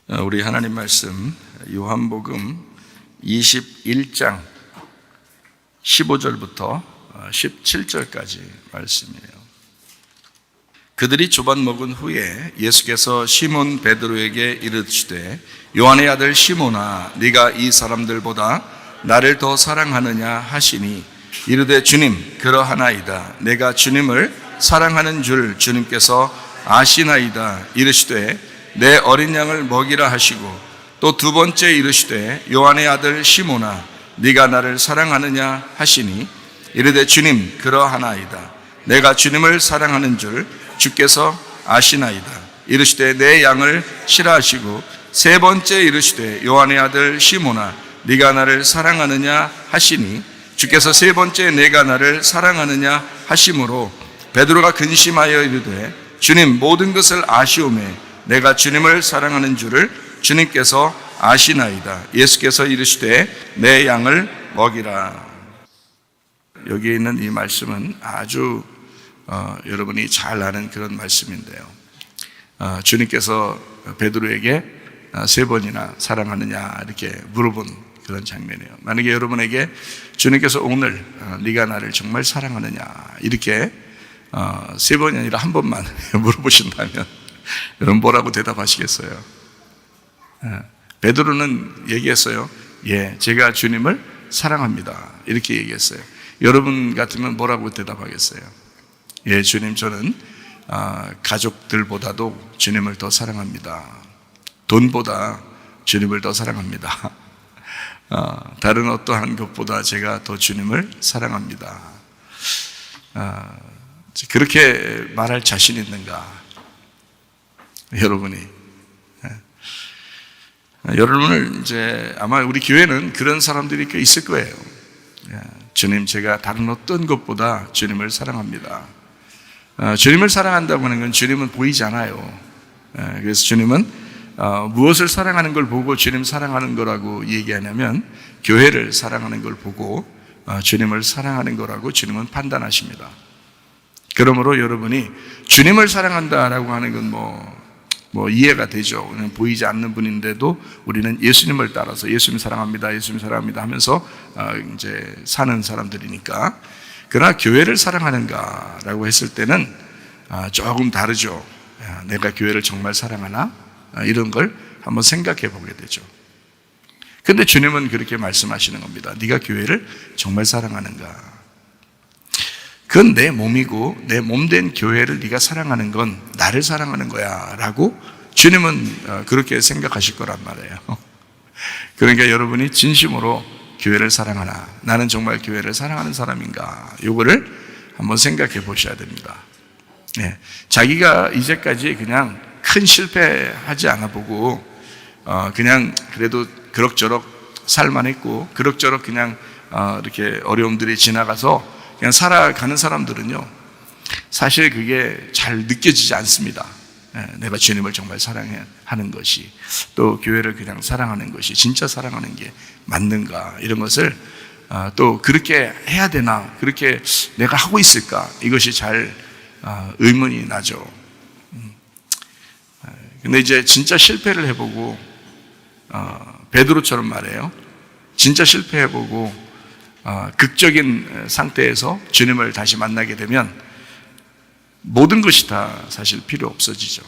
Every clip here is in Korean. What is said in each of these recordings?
우리 하나님 말씀 요한복음 21장 15절부터 17절까지 말씀이에요. 그들이 조반 먹은 후에 예수께서 시몬 베드로에게 이르시되 요한의 아들 시몬아 네가 이 사람들보다 나를 더 사랑하느냐 하시니 이르되 주님 그러하나이다. 내가 주님을 사랑하는 줄 주님께서 아시나이다. 이르시되 내 어린 양을 먹이라 하시고 또 두 번째 이르시되 요한의 아들 시몬아 네가 나를 사랑하느냐 하시니 이르되 주님 그러하나이다. 내가 주님을 사랑하는 줄 주께서 아시나이다. 이르시되 내 양을 치라 하시고 세 번째 이르시되 요한의 아들 시몬아 네가 나를 사랑하느냐 하시니 주께서 세 번째 내가 나를 사랑하느냐 하심으로 베드로가 근심하여 이르되 주님 모든 것을 아시오매 내가 주님을 사랑하는 줄을 주님께서 아시나이다. 예수께서 이르시되 내 양을 먹이라. 여기에 있는 이 말씀은 아주 여러분이 잘 아는 그런 말씀인데요. 주님께서 베드로에게 세 번이나 사랑하느냐 이렇게 물어본 그런 장면이에요. 만약에 여러분에게 주님께서 오늘 네가 나를 정말 사랑하느냐 이렇게 세 번이 아니라 한 번만 물어보신다면 여러분 뭐라고 대답하시겠어요? 베드로는 얘기했어요. 예, 제가 주님을 사랑합니다. 이렇게 얘기했어요. 여러분 같으면 뭐라고 대답하겠어요? 예, 주님 저는 가족들보다도 주님을 더 사랑합니다. 돈보다 주님을 더 사랑합니다. 다른 어떠한 것보다 제가 더 주님을 사랑합니다. 그렇게 말할 자신 있는가? 여러분이 여러분을 이제 아마 우리 교회는 그런 사람들이 꽤 있을 거예요. 주님 제가 다른 어떤 것보다 주님을 사랑합니다. 주님을 사랑한다고 하는 건 주님은 보이지 않아요. 그래서 주님은 무엇을 사랑하는 걸 보고 주님 사랑하는 거라고 얘기하냐면 교회를 사랑하는 걸 보고 주님을 사랑하는 거라고 주님은 판단하십니다. 그러므로 여러분이 주님을 사랑한다라고 하는 건 뭐 이해가 되죠. 보이지 않는 분인데도 우리는 예수님을 따라서 예수님 사랑합니다, 예수님 사랑합니다 하면서 이제 사는 사람들이니까. 그러나 교회를 사랑하는가라고 했을 때는 조금 다르죠. 내가 교회를 정말 사랑하나? 이런 걸 한번 생각해 보게 되죠. 근데 주님은 그렇게 말씀하시는 겁니다. 네가 교회를 정말 사랑하는가? 그건 내 몸이고 내 몸된 교회를 네가 사랑하는 건 나를 사랑하는 거야 라고 주님은 그렇게 생각하실 거란 말이에요. 그러니까 여러분이 진심으로 교회를 사랑하나, 나는 정말 교회를 사랑하는 사람인가, 요거를 한번 생각해 보셔야 됩니다. 자기가 이제까지 그냥 큰 실패하지 않아 보고 그냥 그래도 그럭저럭 살만했고 그럭저럭 그냥 이렇게 어려움들이 지나가서 그냥 살아가는 사람들은요, 사실 그게 잘 느껴지지 않습니다. 내가 주님을 정말 사랑하는 것이, 또 교회를 그냥 사랑하는 것이 진짜 사랑하는 게 맞는가, 이런 것을 또 그렇게 해야 되나, 그렇게 내가 하고 있을까, 이것이 잘 의문이 나죠. 근데 이제 진짜 실패를 해보고 베드로처럼 말해요. 진짜 실패해보고 극적인 상태에서 주님을 다시 만나게 되면 모든 것이 다 사실 필요 없어지죠.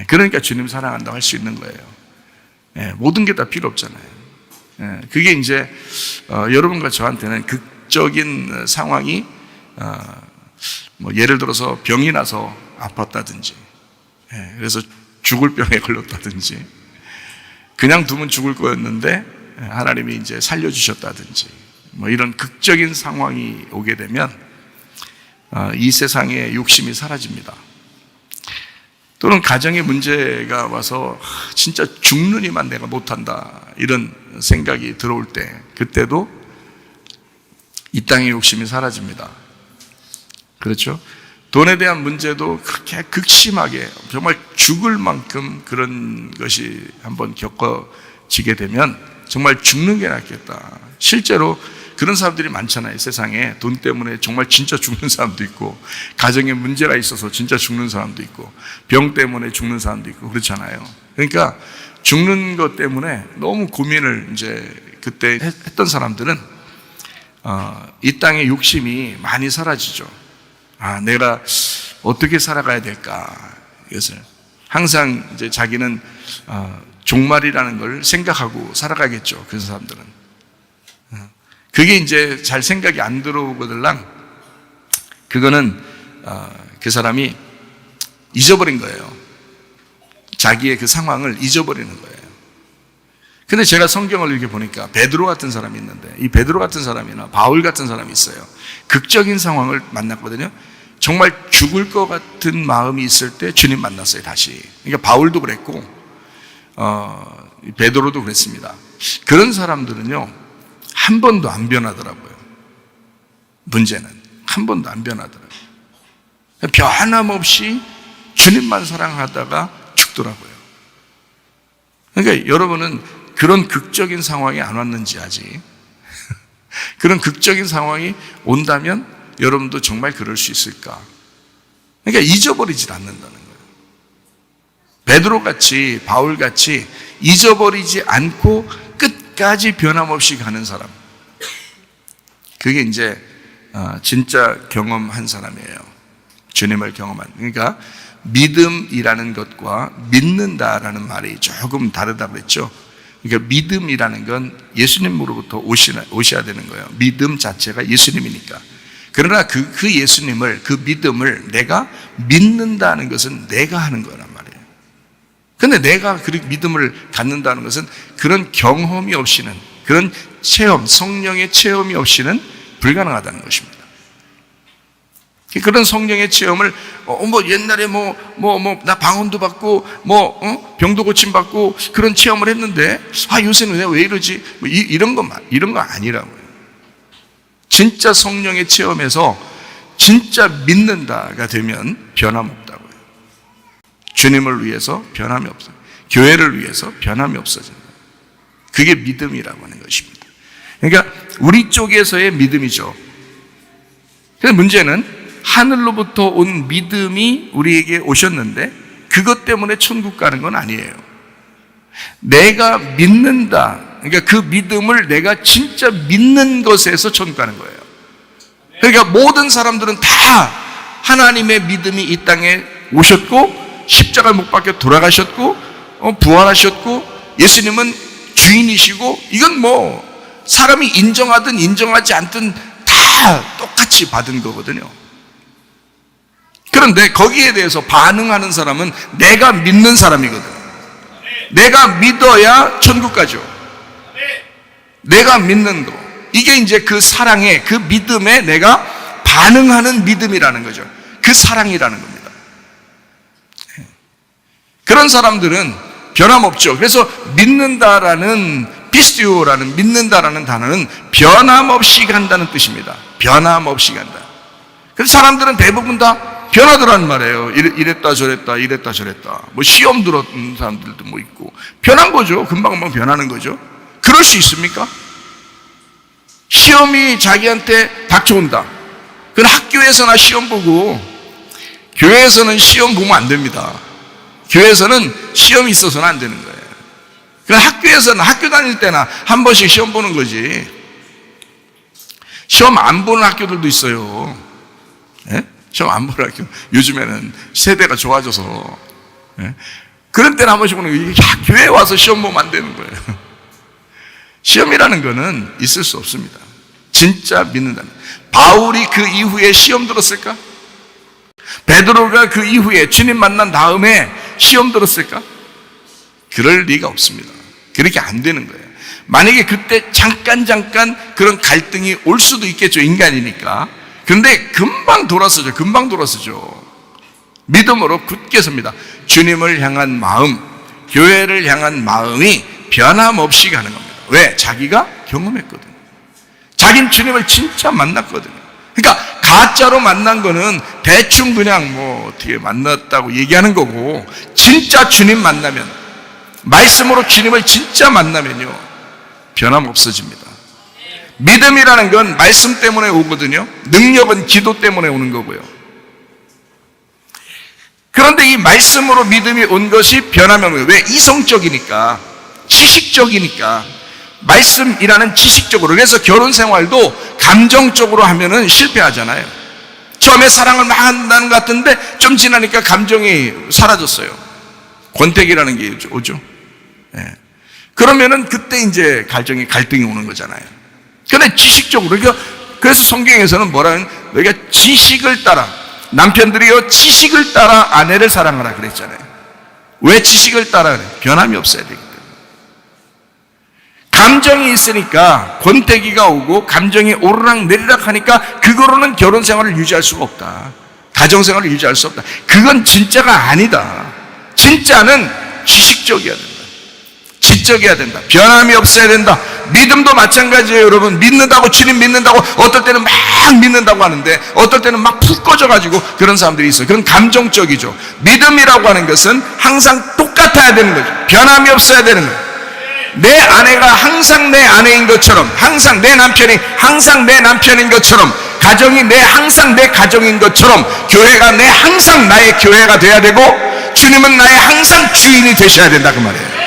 그러니까 주님 사랑한다고 할 수 있는 거예요. 모든 게 다 필요 없잖아요. 그게 이제 여러분과 저한테는 극적인 상황이 뭐 예를 들어서 병이 나서 아팠다든지, 그래서 죽을 병에 걸렸다든지, 그냥 두면 죽을 거였는데 하나님이 이제 살려주셨다든지, 뭐 이런 극적인 상황이 오게 되면 이 세상의 욕심이 사라집니다. 또는 가정에 문제가 와서 진짜 죽느니만 내가 못한다 이런 생각이 들어올 때, 그때도 이 땅의 욕심이 사라집니다. 그렇죠? 돈에 대한 문제도 그렇게 극심하게 정말 죽을 만큼 그런 것이 한번 겪어지게 되면 정말 죽는 게 낫겠다. 실제로 그런 사람들이 많잖아요. 세상에 돈 때문에 정말 진짜 죽는 사람도 있고, 가정에 문제가 있어서 진짜 죽는 사람도 있고, 병 때문에 죽는 사람도 있고 그렇잖아요. 그러니까 죽는 것 때문에 너무 고민을 이제 그때 했던 사람들은 이 땅의 욕심이 많이 사라지죠. 내가 어떻게 살아가야 될까? 이것을 항상 이제 자기는 종말이라는 걸 생각하고 살아가겠죠. 그 사람들은 그게 이제 잘 생각이 안 들어오거들랑 그거는 그 사람이 잊어버린 거예요. 자기의 그 상황을 잊어버리는 거예요. 근데 제가 성경을 이렇게 보니까 베드로 같은 사람이 있는데 이 베드로 같은 사람이나 바울 같은 사람이 있어요. 극적인 상황을 만났거든요. 정말 죽을 것 같은 마음이 있을 때 주님 만났어요, 다시. 그러니까 바울도 그랬고 베드로도 그랬습니다. 그런 사람들은요 한 번도 안 변하더라고요. 문제는 한 번도 안 변하더라고요. 변함없이 주님만 사랑하다가 죽더라고요. 그러니까 여러분은 그런 극적인 상황이 안 왔는지 아직 그런 극적인 상황이 온다면 여러분도 정말 그럴 수 있을까? 그러니까 잊어버리질 않는다는 거예요. 베드로같이 바울같이 잊어버리지 않고 끝까지 변함없이 가는 사람, 그게 이제 진짜 경험한 사람이에요. 주님을 경험한. 그러니까 믿음이라는 것과 믿는다라는 말이 조금 다르다고 그랬죠. 그러니까 믿음이라는 건 예수님으로부터 오셔야 되는 거예요. 믿음 자체가 예수님이니까. 그러나 그 예수님을, 그 믿음을 내가 믿는다는 것은 내가 하는 거란 말이에요. 근데 내가 그 믿음을 갖는다는 것은 그런 경험이 없이는, 그런 체험, 성령의 체험이 없이는 불가능하다는 것입니다. 그런 성령의 체험을 옛날에 나 방언도 받고 병도 고침 받고 그런 체험을 했는데 요새는 내가 왜 이러지? 이런 거 아니라고요. 진짜 성령의 체험에서 진짜 믿는다가 되면 변함없다고요. 주님을 위해서 변함이 없어요. 교회를 위해서 변함이 없어진다. 그게 믿음이라고 하는 것입니다. 그러니까 우리 쪽에서의 믿음이죠. 그래서 문제는 하늘로부터 온 믿음이 우리에게 오셨는데 그것 때문에 천국 가는 건 아니에요. 내가 믿는다. 그러니까 그 믿음을 내가 진짜 믿는 것에서 천국 가는 거예요. 그러니까 모든 사람들은 다 하나님의 믿음이 이 땅에 오셨고 십자가 못 박혀 돌아가셨고 부활하셨고 예수님은 주인이시고 이건 사람이 인정하든 인정하지 않든 다 똑같이 받은 거거든요. 그런데 거기에 대해서 반응하는 사람은 내가 믿는 사람이거든. 내가 믿어야 천국 가죠. 내가 믿는 거. 이게 이제 그 사랑에, 그 믿음에 내가 반응하는 믿음이라는 거죠. 그 사랑이라는 겁니다. 그런 사람들은 변함없죠. 그래서 믿는다라는 피스티오라는 믿는다라는 단어는 변함없이 간다는 뜻입니다. 변함없이 간다. 그래서 사람들은 대부분 다 변하더란 말이에요. 이랬다 저랬다 이랬다 저랬다. 시험 들었던 사람들도 있고 변한 거죠. 금방금방 변하는 거죠. 그럴 수 있습니까? 시험이 자기한테 닥쳐온다. 그건 학교에서나 시험 보고 교회에서는 시험 보면 안 됩니다. 교회에서는 시험이 있어서는 안 되는 거예요. 그건 학교에서는 학교 다닐 때나 한 번씩 시험 보는 거지. 시험 안 보는 학교들도 있어요. 예? 시험 안 보는 학교. 요즘에는 세대가 좋아져서 그런 때는 한 번씩 보는 거예요. 교회에 와서 시험 보면 안 되는 거예요. 시험이라는 거는 있을 수 없습니다. 진짜 믿는다면. 바울이 그 이후에 시험 들었을까? 베드로가 그 이후에 주님 만난 다음에 시험 들었을까? 그럴 리가 없습니다. 그렇게 안 되는 거예요. 만약에 그때 잠깐 그런 갈등이 올 수도 있겠죠. 인간이니까. 그런데 금방 돌아서죠. 믿음으로 굳게 섭니다. 주님을 향한 마음, 교회를 향한 마음이 변함없이 가는 겁니다. 왜? 자기가 경험했거든요. 자기는 주님을 진짜 만났거든요. 그러니까 가짜로 만난 거는 대충 그냥 어떻게 만났다고 얘기하는 거고, 진짜 주님 만나면, 말씀으로 주님을 진짜 만나면요, 변함없어집니다. 믿음이라는 건 말씀 때문에 오거든요. 능력은 기도 때문에 오는 거고요. 그 그런데 이 말씀으로 믿음이 온 것이 변함이 없는 거예요. 왜? 이성적이니까, 지식적이니까. 말씀이라는 지식적으로. 그래서 결혼 생활도 감정적으로 하면은 실패하잖아요. 처음에 사랑을 막 한다는 것 같은데 좀 지나니까 감정이 사라졌어요. 권태기라는 게 오죠. 예. 그러면은 그때 이제 갈등이 오는 거잖아요. 그런데 지식적으로, 그래서 성경에서는 뭐라는, 너희가 지식을 따라, 남편들이요 지식을 따라 아내를 사랑하라 그랬잖아요. 왜 지식을 따라 그래? 변함이 없어야 되기 때문에. 감정이 있으니까 권태기가 오고 감정이 오르락 내리락 하니까 그거로는 결혼 생활을 유지할 수가 없다. 가정 생활을 유지할 수 없다. 그건 진짜가 아니다. 진짜는 지식적이어야 된다. 지적이어야 된다. 변함이 없어야 된다. 믿음도 마찬가지예요, 여러분. 믿는다고, 주님 믿는다고, 어떨 때는 막 믿는다고 하는데 어떨 때는 막 푹 꺼져가지고 그런 사람들이 있어요. 그건 감정적이죠. 믿음이라고 하는 것은 항상 똑같아야 되는 거죠. 변함이 없어야 되는 거예요. 내 아내가 항상 내 아내인 것처럼, 항상 내 남편이 항상 내 남편인 것처럼, 가정이 항상 내 가정인 것처럼, 교회가 항상 나의 교회가 돼야 되고, 주님은 나의 항상 주인이 되셔야 된다, 그 말이에요.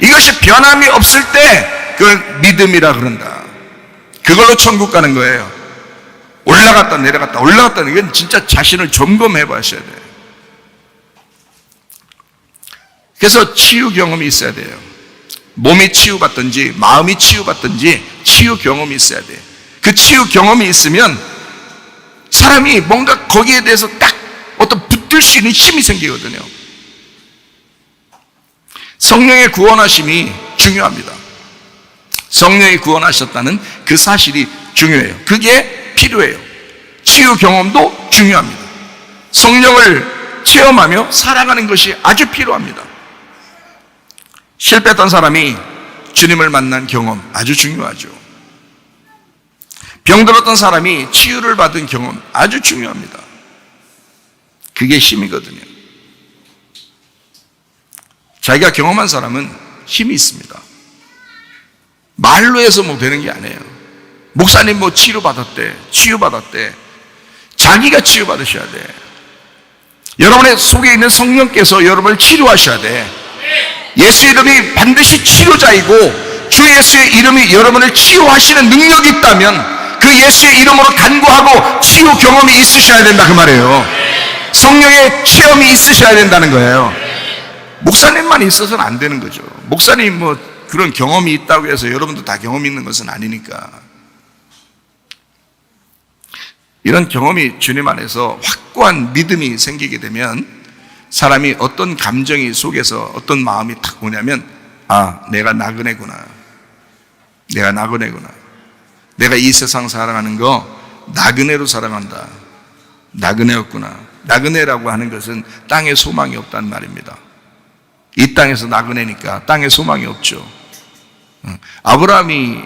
이것이 변함이 없을 때 그걸 믿음이라 그런다. 그걸로 천국 가는 거예요. 올라갔다 내려갔다 올라갔다, 이건 진짜 자신을 점검해 봐셔야 돼요. 그래서 치유 경험이 있어야 돼요. 몸이 치유받든지 마음이 치유받든지 치유 경험이 있어야 돼요. 그 치유 경험이 있으면 사람이 뭔가 거기에 대해서 딱 어떤 붙들 수 있는 힘이 생기거든요. 성령의 구원하심이 중요합니다. 성령이 구원하셨다는 그 사실이 중요해요. 그게 필요해요. 치유 경험도 중요합니다. 성령을 체험하며 살아가는 것이 아주 필요합니다. 실패했던 사람이 주님을 만난 경험 아주 중요하죠. 병들었던 사람이 치유를 받은 경험 아주 중요합니다. 그게 힘이거든요. 자기가 경험한 사람은 힘이 있습니다. 말로 해서 뭐 되는 게 아니에요. 목사님 뭐 치료받았대, 치유받았대. 자기가 치유받으셔야 돼. 여러분의 속에 있는 성령께서 여러분을 치료하셔야 돼. 예수 이름이 반드시 치료자이고 주 예수의 이름이 여러분을 치유하시는 능력이 있다면 그 예수의 이름으로 간구하고 치유 경험이 있으셔야 된다, 그 말이에요. 성령의 체험이 있으셔야 된다는 거예요. 목사님만 있어서는 안 되는 거죠. 목사님 뭐 그런 경험이 있다고 해서 여러분도 다 경험이 있는 것은 아니니까. 이런 경험이 주님 안에서 확고한 믿음이 생기게 되면 사람이 어떤 감정이 속에서 어떤 마음이 탁 오냐면, 아, 내가 나그네구나. 내가 나그네구나. 내가 이 세상 살아가는 거 나그네로 살아간다. 나그네였구나. 나그네라고 하는 것은 땅에 소망이 없다는 말입니다. 이 땅에서 나그네니까 땅에 소망이 없죠. 아브라함이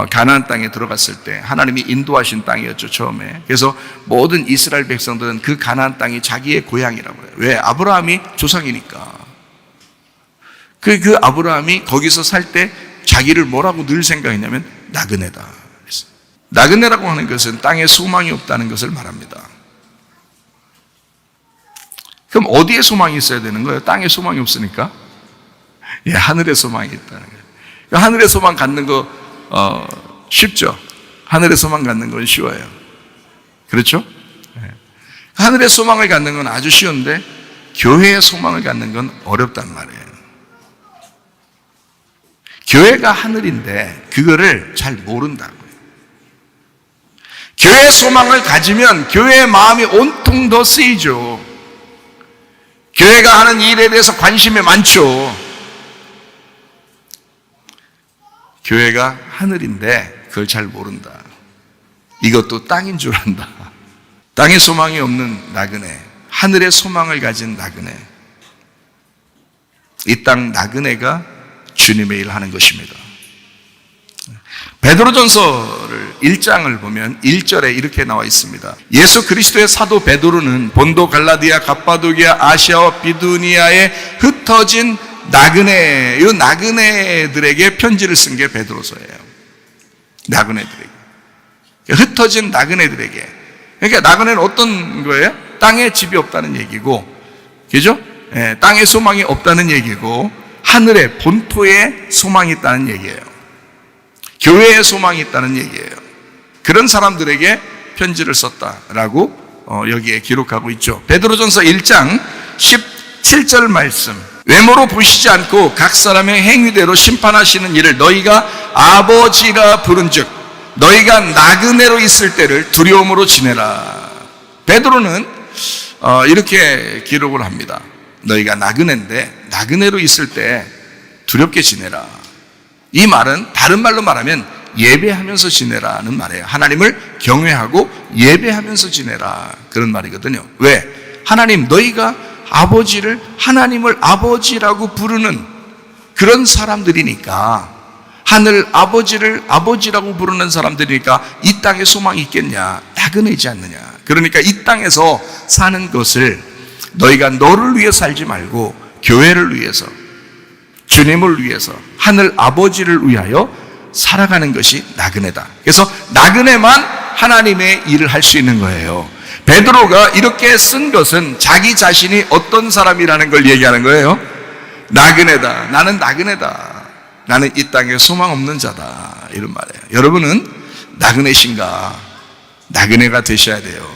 가나안 땅에 들어갔을 때 하나님이 인도하신 땅이었죠, 처음에. 그래서 모든 이스라엘 백성들은 그 가나안 땅이 자기의 고향이라고 해요. 왜? 아브라함이 조상이니까. 그 아브라함이 거기서 살 때 자기를 뭐라고 늘 생각했냐면 나그네다. 나그네라고 하는 것은 땅에 소망이 없다는 것을 말합니다. 그럼 어디에 소망이 있어야 되는 거예요? 땅에 소망이 없으니까? 예, 하늘에 소망이 있다는 거예요. 하늘에 소망 갖는 거 쉽죠? 하늘에 소망 갖는 건 쉬워요. 그렇죠? 예. 하늘에 소망을 갖는 건 아주 쉬운데 교회의 소망을 갖는 건 어렵단 말이에요. 교회가 하늘인데 그거를 잘 모른다고요. 교회의 소망을 가지면 교회의 마음이 온통 더 쓰이죠. 교회가 하는 일에 대해서 관심이 많죠. 교회가 하늘인데 그걸 잘 모른다. 이것도 땅인 줄 안다. 땅에 소망이 없는 나그네, 하늘의 소망을 가진 나그네. 이 땅 나그네가 주님의 일을 하는 것입니다. 베드로전서를 1장을 보면 1절에 이렇게 나와 있습니다. 예수 그리스도의 사도 베드로는 본도, 갈라디아, 갑바도기아, 아시아와 비두니아에 흩어진 나그네, 이 나그네들에게 편지를 쓴 게 베드로서예요. 나그네들에게, 흩어진 나그네들에게. 그러니까 나그네는 어떤 거예요? 땅에 집이 없다는 얘기고 그죠? 예, 땅에 소망이 없다는 얘기고 하늘의 본토에 소망이 있다는 얘기예요. 교회에 소망이 있다는 얘기예요. 그런 사람들에게 편지를 썼다라고 여기에 기록하고 있죠. 베드로전서 1장 17절 말씀. 외모로 보시지 않고 각 사람의 행위대로 심판하시는 이를 너희가 아버지라 부른즉 너희가 나그네로 있을 때를 두려움으로 지내라. 베드로는 이렇게 기록을 합니다. 너희가 나그네인데 나그네로 있을 때 두렵게 지내라. 이 말은 다른 말로 말하면 예배하면서 지내라는 말이에요. 하나님을 경외하고 예배하면서 지내라, 그런 말이거든요. 왜? 하나님, 너희가 하나님을 아버지라고 부르는 그런 사람들이니까, 하늘 아버지를 아버지라고 부르는 사람들이니까 이 땅에 소망이 있겠냐? 나그네지 않느냐? 그러니까 이 땅에서 사는 것을 너희가 너를 위해 살지 말고 교회를 위해서, 주님을 위해서, 하늘 아버지를 위하여 살아가는 것이 나그네다. 그래서 나그네만 하나님의 일을 할 수 있는 거예요. 베드로가 이렇게 쓴 것은 자기 자신이 어떤 사람이라는 걸 얘기하는 거예요. 나그네다. 나는 나그네다. 나는 이 땅에 소망 없는 자다. 이런 말이에요. 여러분은 나그네신가? 나그네가 되셔야 돼요.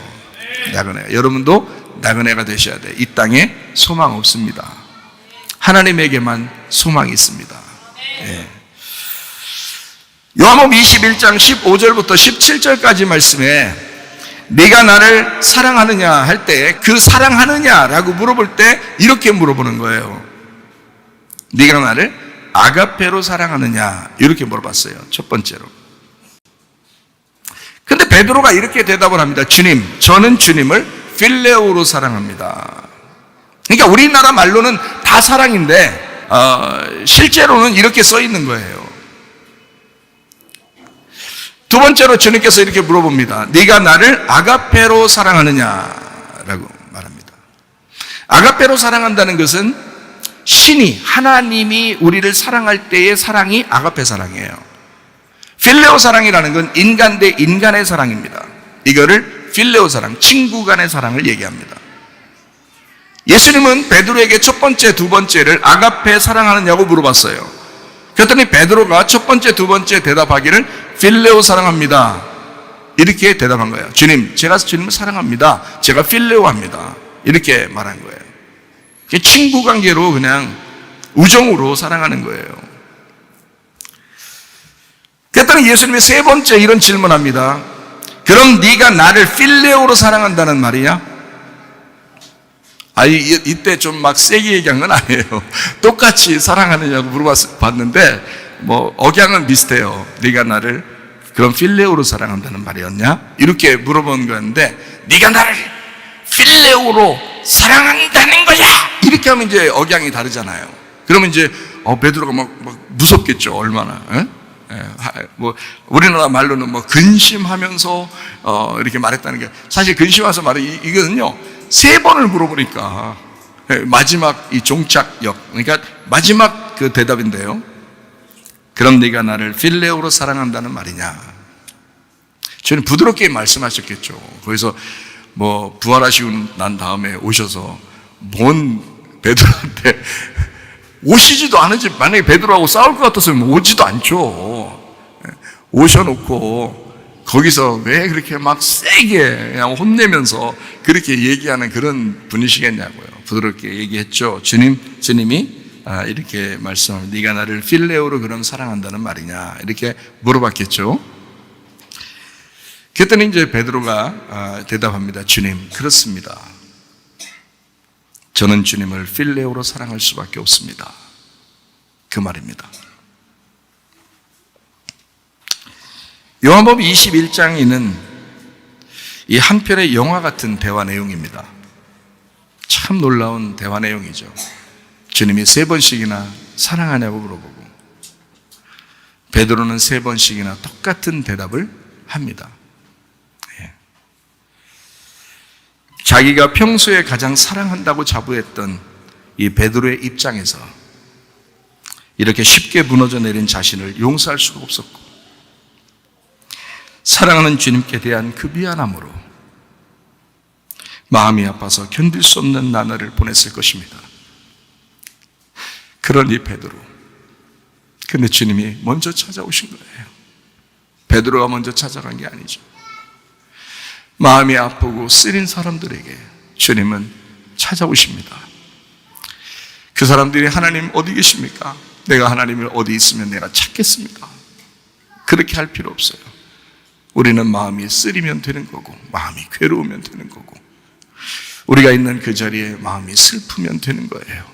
나그네. 여러분도 나그네가 되셔야 돼요. 이 땅에 소망 없습니다. 하나님에게만 소망이 있습니다. 예. 요한복음 21장 15절부터 17절까지 말씀에 네가 나를 사랑하느냐 할 때, 그 사랑하느냐라고 물어볼 때 이렇게 물어보는 거예요. 네가 나를 아가페로 사랑하느냐, 이렇게 물어봤어요. 첫 번째로. 근데 베드로가 이렇게 대답을 합니다. 주님, 저는 주님을 필레오로 사랑합니다. 그러니까 우리나라 말로는 다 사랑인데 실제로는 이렇게 써 있는 거예요. 두 번째로 주님께서 이렇게 물어봅니다. 네가 나를 아가페로 사랑하느냐라고 말합니다. 아가페로 사랑한다는 것은 신이, 하나님이 우리를 사랑할 때의 사랑이 아가페 사랑이에요. 필레오 사랑이라는 건 인간 대 인간의 사랑입니다. 이거를 필레오 사랑, 친구 간의 사랑을 얘기합니다. 예수님은 베드로에게 첫 번째, 두 번째를 아가페 사랑하느냐고 물어봤어요. 그랬더니 베드로가 첫 번째, 두 번째 대답하기를 필레오 사랑합니다, 이렇게 대답한 거예요. 주님, 제가 주님을 사랑합니다. 제가 필레오합니다. 이렇게 말한 거예요. 친구 관계로 그냥 우정으로 사랑하는 거예요. 그랬더니 예수님이 세 번째 이런 질문합니다. 그럼 네가 나를 필레오로 사랑한다는 말이냐? 이때 좀 막 세게 얘기한 건 아니에요. 똑같이 사랑하느냐고 물어봤는데 억양은 비슷해요. 네가 나를 그럼 필레오로 사랑한다는 말이었냐? 이렇게 물어본 거였는데, 네가 나를 필레오로 사랑한다는 거야, 이렇게 하면 이제 억양이 다르잖아요. 그러면 이제 베드로가 막 무섭겠죠. 얼마나. 우리나라 말로는 근심하면서 이렇게 말했다는 게, 사실 근심하면서 말이 이거는요, 세 번을 물어보니까 마지막 이 종착역, 그러니까 마지막 그 대답인데요. 그럼 네가 나를 필레오로 사랑한다는 말이냐? 저는 부드럽게 말씀하셨겠죠. 거기서 부활하시고 난 다음에 오셔서 뭔 베드로한테 오시지도 않은지, 만약에 베드로하고 싸울 것 같았으면 오지도 않죠. 오셔놓고 거기서 왜 그렇게 막 세게 그냥 혼내면서 그렇게 얘기하는 그런 분이시겠냐고요. 부드럽게 얘기했죠. 주님이 이렇게 말씀합니다. 네가 나를 필레오로 그럼 사랑한다는 말이냐, 이렇게 물어봤겠죠. 그랬더니 이제 베드로가 대답합니다. 주님, 그렇습니다. 저는 주님을 필레오로 사랑할 수밖에 없습니다. 그 말입니다. 요한복음 21장에는 이 한편의 영화 같은 대화 내용입니다. 참 놀라운 대화 내용이죠. 주님이 세 번씩이나 사랑하냐고 물어보고 베드로는 세 번씩이나 똑같은 대답을 합니다. 자기가 평소에 가장 사랑한다고 자부했던 이 베드로의 입장에서 이렇게 쉽게 무너져 내린 자신을 용서할 수가 없었고, 사랑하는 주님께 대한 그 미안함으로 마음이 아파서 견딜 수 없는 나날을 보냈을 것입니다. 그런 이 베드로. 근데 주님이 먼저 찾아오신 거예요. 베드로가 먼저 찾아간 게 아니죠. 마음이 아프고 쓰린 사람들에게 주님은 찾아오십니다. 그 사람들이 하나님 어디 계십니까? 내가 하나님을 어디 있으면 내가 찾겠습니까? 그렇게 할 필요 없어요. 우리는 마음이 쓰리면 되는 거고, 마음이 괴로우면 되는 거고, 우리가 있는 그 자리에 마음이 슬프면 되는 거예요.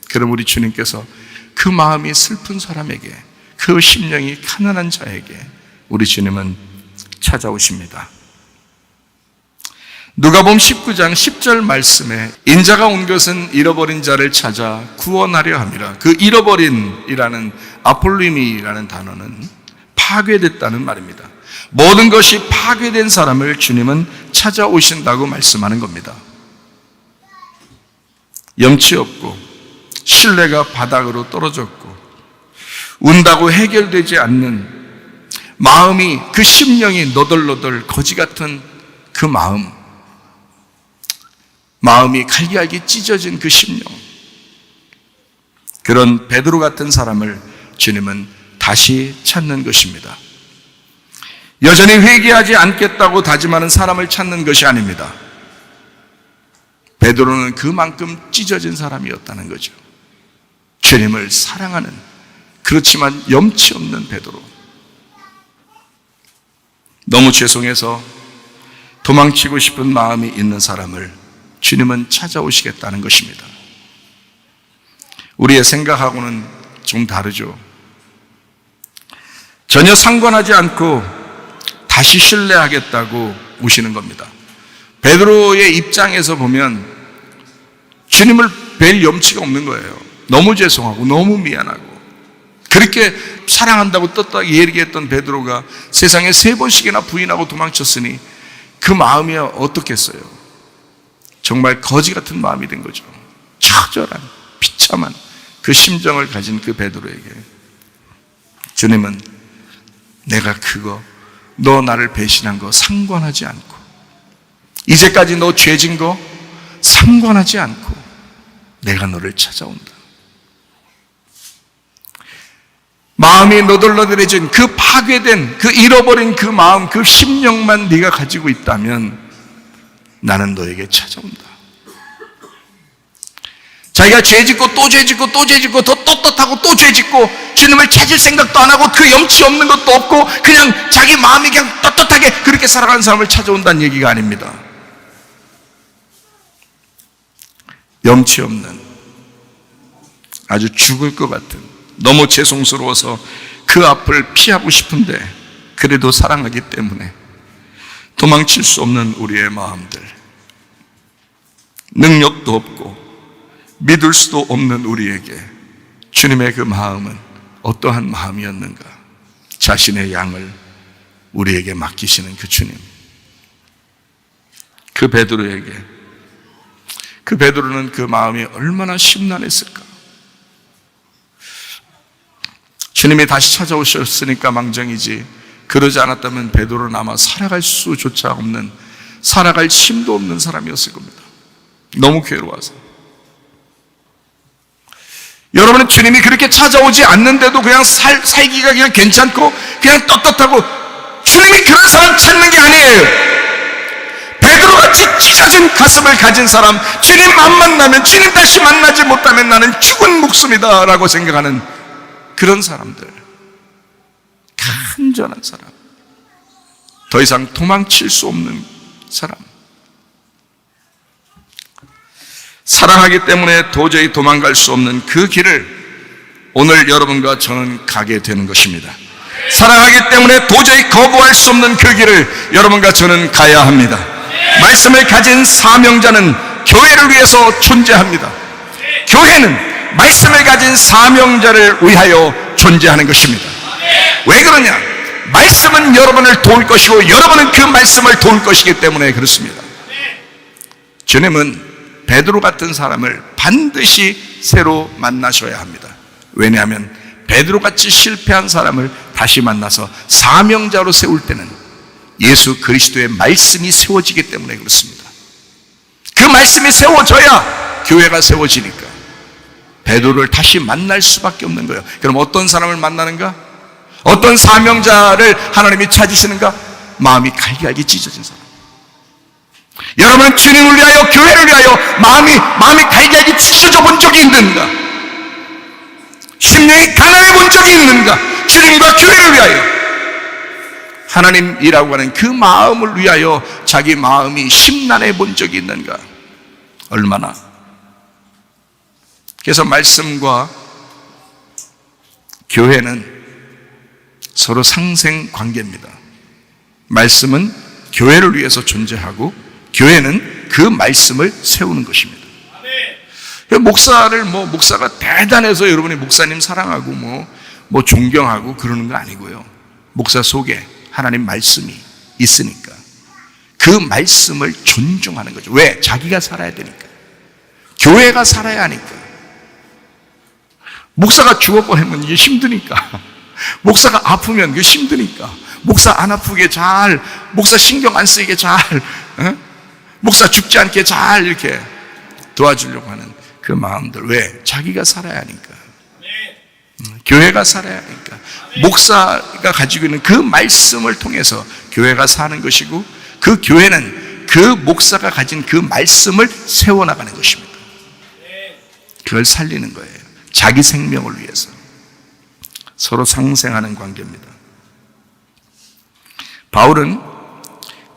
그럼 우리 주님께서 그 마음이 슬픈 사람에게, 그 심령이 가난한 자에게 우리 주님은 찾아오십니다. 누가복음 19장 10절 말씀에 인자가 온 것은 잃어버린 자를 찾아 구원하려 함이라. 그 잃어버린이라는 아폴리미라는 단어는 파괴됐다는 말입니다. 모든 것이 파괴된 사람을 주님은 찾아오신다고 말씀하는 겁니다. 염치 없고 신뢰가 바닥으로 떨어졌고 운다고 해결되지 않는 마음이, 그 심령이 너덜너덜 거지 같은 그 마음이 갈기갈기 찢어진 그 심령, 그런 베드로 같은 사람을 주님은 다시 찾는 것입니다. 여전히 회개하지 않겠다고 다짐하는 사람을 찾는 것이 아닙니다. 베드로는 그만큼 찢어진 사람이었다는 거죠. 주님을 사랑하는, 그렇지만 염치 없는 베드로. 너무 죄송해서 도망치고 싶은 마음이 있는 사람을 주님은 찾아오시겠다는 것입니다. 우리의 생각하고는 좀 다르죠. 전혀 상관하지 않고 다시 신뢰하겠다고 오시는 겁니다. 베드로의 입장에서 보면 주님을 뵐 염치가 없는 거예요. 너무 죄송하고 너무 미안하고, 그렇게 사랑한다고 떴다 얘기했던 베드로가 세상에 3번씩이나 부인하고 도망쳤으니 그 마음이 어떻겠어요? 정말 거지 같은 마음이 된 거죠. 처절한, 비참한 그 심정을 가진 그 베드로에게 주님은 내가 너 나를 배신한 거 상관하지 않고, 이제까지 너 죄진 거 상관하지 않고 내가 너를 찾아온다. 마음이 너덜너덜해진 그 파괴된, 그 잃어버린 그 마음, 그 심령만 네가 가지고 있다면 나는 너에게 찾아온다. 자기가 죄짓고 또 죄짓고 또 죄짓고 더 떳떳하고 또 죄짓고 주님을 찾을 생각도 안 하고 그 염치 없는 것도 없고 그냥 자기 마음이 그냥 떳떳하게 그렇게 살아가는 사람을 찾아온다는 얘기가 아닙니다. 염치 없는, 아주 죽을 것 같은, 너무 죄송스러워서 그 앞을 피하고 싶은데 그래도 사랑하기 때문에 도망칠 수 없는 우리의 마음들, 능력도 없고 믿을 수도 없는 우리에게 주님의 그 마음은 어떠한 마음이었는가? 자신의 양을 우리에게 맡기시는 그 주님. 그 베드로는 그 마음이 얼마나 심란했을까? 주님이 다시 찾아오셨으니까 망정이지, 그러지 않았다면 베드로는 아마 살아갈 수조차 없는, 살아갈 힘도 없는 사람이었을 겁니다. 너무 괴로워서. 여러분은 주님이 그렇게 찾아오지 않는데도 그냥 살기가 그냥 괜찮고 그냥 떳떳하고, 주님이 그런 사람 찾는 게 아니에요. 베드로같이 찢어진 가슴을 가진 사람, 주님 안 만나면, 주님 다시 만나지 못하면 나는 죽은 목숨이다 라고 생각하는 그런 사람들, 간절한 사람, 더 이상 도망칠 수 없는 사람, 사랑하기 때문에 도저히 도망갈 수 없는 그 길을 오늘 여러분과 저는 가게 되는 것입니다. 사랑하기 때문에 도저히 거부할 수 없는 그 길을 여러분과 저는 가야 합니다. 말씀을 가진 사명자는 교회를 위해서 존재합니다. 교회는 말씀을 가진 사명자를 위하여 존재하는 것입니다. 왜 그러냐? 말씀은 여러분을 도울 것이고 여러분은 그 말씀을 도울 것이기 때문에 그렇습니다. 주님은 베드로 같은 사람을 반드시 새로 만나셔야 합니다. 왜냐하면 베드로같이 실패한 사람을 다시 만나서 사명자로 세울 때는 예수 그리스도의 말씀이 세워지기 때문에 그렇습니다. 그 말씀이 세워져야 교회가 세워지니까 베드로를 다시 만날 수밖에 없는 거예요. 그럼 어떤 사람을 만나는가? 어떤 사명자를 하나님이 찾으시는가? 마음이 갈기갈기 찢어진 사람. 여러분은 주님을 위하여, 교회를 위하여 마음이 갈기갈기 찢어져 본 적이 있는가? 심령이 가난해 본 적이 있는가? 주님과 교회를 위하여, 하나님이라고 하는 그 마음을 위하여 자기 마음이 심란해 본 적이 있는가? 얼마나? 그래서 말씀과 교회는 서로 상생 관계입니다. 말씀은 교회를 위해서 존재하고 교회는 그 말씀을 세우는 것입니다. 목사가 대단해서 여러분이 목사님 사랑하고 뭐 존경하고 그러는 거 아니고요. 목사 속에 하나님 말씀이 있으니까 그 말씀을 존중하는 거죠. 왜? 자기가 살아야 되니까. 교회가 살아야 하니까. 목사가 죽어버리면 이게 힘드니까. 목사가 아프면 그게 힘드니까. 목사 안 아프게 잘, 목사 신경 안 쓰이게 잘, 목사 죽지 않게 잘 이렇게 도와주려고 하는 그 마음들. 왜? 자기가 살아야 하니까. 교회가 살아야 하니까. 목사가 가지고 있는 그 말씀을 통해서 교회가 사는 것이고, 그 교회는 그 목사가 가진 그 말씀을 세워나가는 것입니다. 그걸 살리는 거예요. 자기 생명을 위해서. 서로 상생하는 관계입니다. 바울은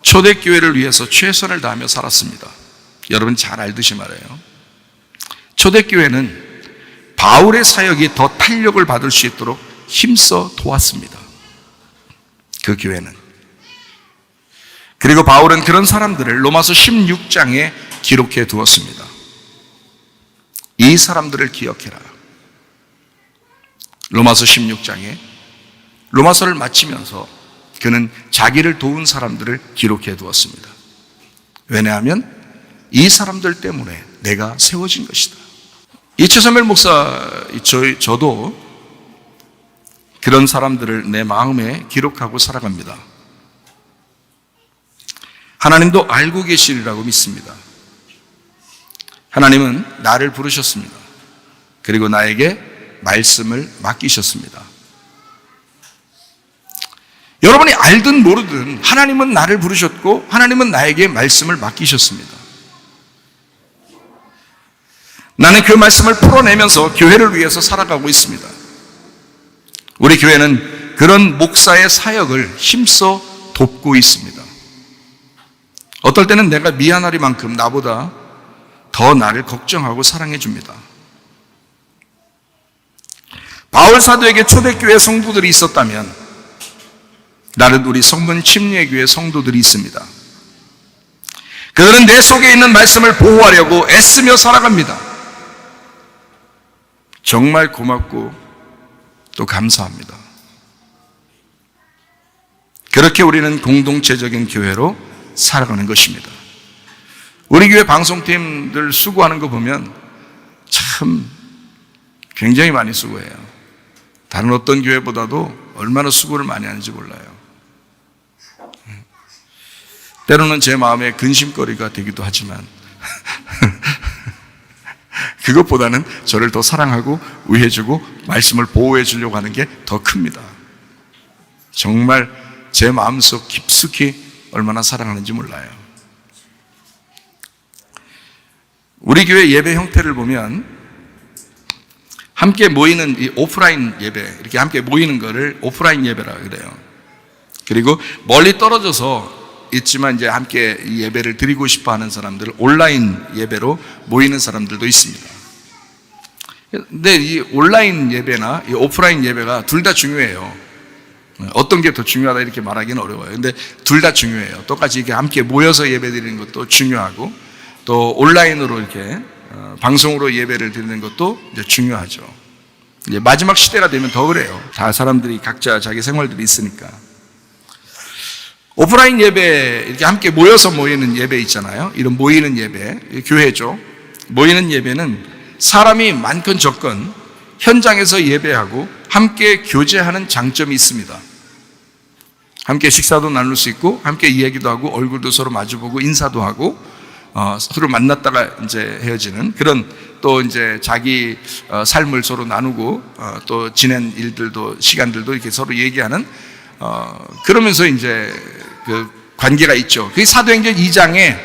초대교회를 위해서 최선을 다하며 살았습니다. 여러분 잘 알듯이 말해요. 초대교회는 바울의 사역이 더 탄력을 받을 수 있도록 힘써 도왔습니다. 그 교회는. 그리고 바울은 그런 사람들을 로마서 16장에 기록해 두었습니다. 이 사람들을 기억해라. 로마서 16장에 로마서를 마치면서 그는 자기를 도운 사람들을 기록해 두었습니다. 왜냐하면 이 사람들 때문에 내가 세워진 것이다. 이채선별 목사, 저도 그런 사람들을 내 마음에 기록하고 살아갑니다. 하나님도 알고 계시리라고 믿습니다. 하나님은 나를 부르셨습니다. 그리고 나에게 말씀을 맡기셨습니다. 여러분이 알든 모르든 하나님은 나를 부르셨고 하나님은 나에게 말씀을 맡기셨습니다. 나는 그 말씀을 풀어내면서 교회를 위해서 살아가고 있습니다. 우리 교회는 그런 목사의 사역을 힘써 돕고 있습니다. 어떨 때는 내가 미안하리만큼 나보다 더 나를 걱정하고 사랑해 줍니다. 바울 사도에게 초대교회 성도들이 있었다면 나는 우리 성문 침례교회 성도들이 있습니다. 그들은 내 속에 있는 말씀을 보호하려고 애쓰며 살아갑니다. 정말 고맙고 또 감사합니다. 그렇게 우리는 공동체적인 교회로 살아가는 것입니다. 우리 교회 방송팀들 수고하는 거 보면 참 굉장히 많이 수고해요. 다른 어떤 교회보다도 얼마나 수고를 많이 하는지 몰라요. 때로는 제 마음에 근심거리가 되기도 하지만 그것보다는 저를 더 사랑하고 위해주고 말씀을 보호해 주려고 하는 게 더 큽니다. 정말 제 마음속 깊숙이 얼마나 사랑하는지 몰라요. 우리 교회 예배 형태를 보면 함께 모이는 이 오프라인 예배, 이렇게 함께 모이는 거를 오프라인 예배라 그래요. 그리고 멀리 떨어져서 있지만 이제 함께 이 예배를 드리고 싶어 하는 사람들을 온라인 예배로 모이는 사람들도 있습니다. 근데 이 온라인 예배나 이 오프라인 예배가 둘 다 중요해요. 어떤 게 더 중요하다 이렇게 말하기는 어려워요. 근데 둘 다 중요해요. 똑같이 이렇게 함께 모여서 예배 드리는 것도 중요하고 또 온라인으로 이렇게 방송으로 예배를 드리는 것도 이제 중요하죠. 이제 마지막 시대가 되면 더 그래요. 다 사람들이 각자 자기 생활들이 있으니까. 오프라인 예배, 이렇게 함께 모여서 모이는 예배 있잖아요. 이런 모이는 예배, 교회죠. 모이는 예배는 사람이 많건 적건 현장에서 예배하고 함께 교제하는 장점이 있습니다. 함께 식사도 나눌 수 있고 함께 이야기도 하고 얼굴도 서로 마주보고 인사도 하고 서로 만났다가 이제 헤어지는 그런 또 이제 자기 삶을 서로 나누고 또 지낸 일들도 시간들도 이렇게 서로 얘기하는 그러면서 이제 그 관계가 있죠. 그게 사도행전 2장에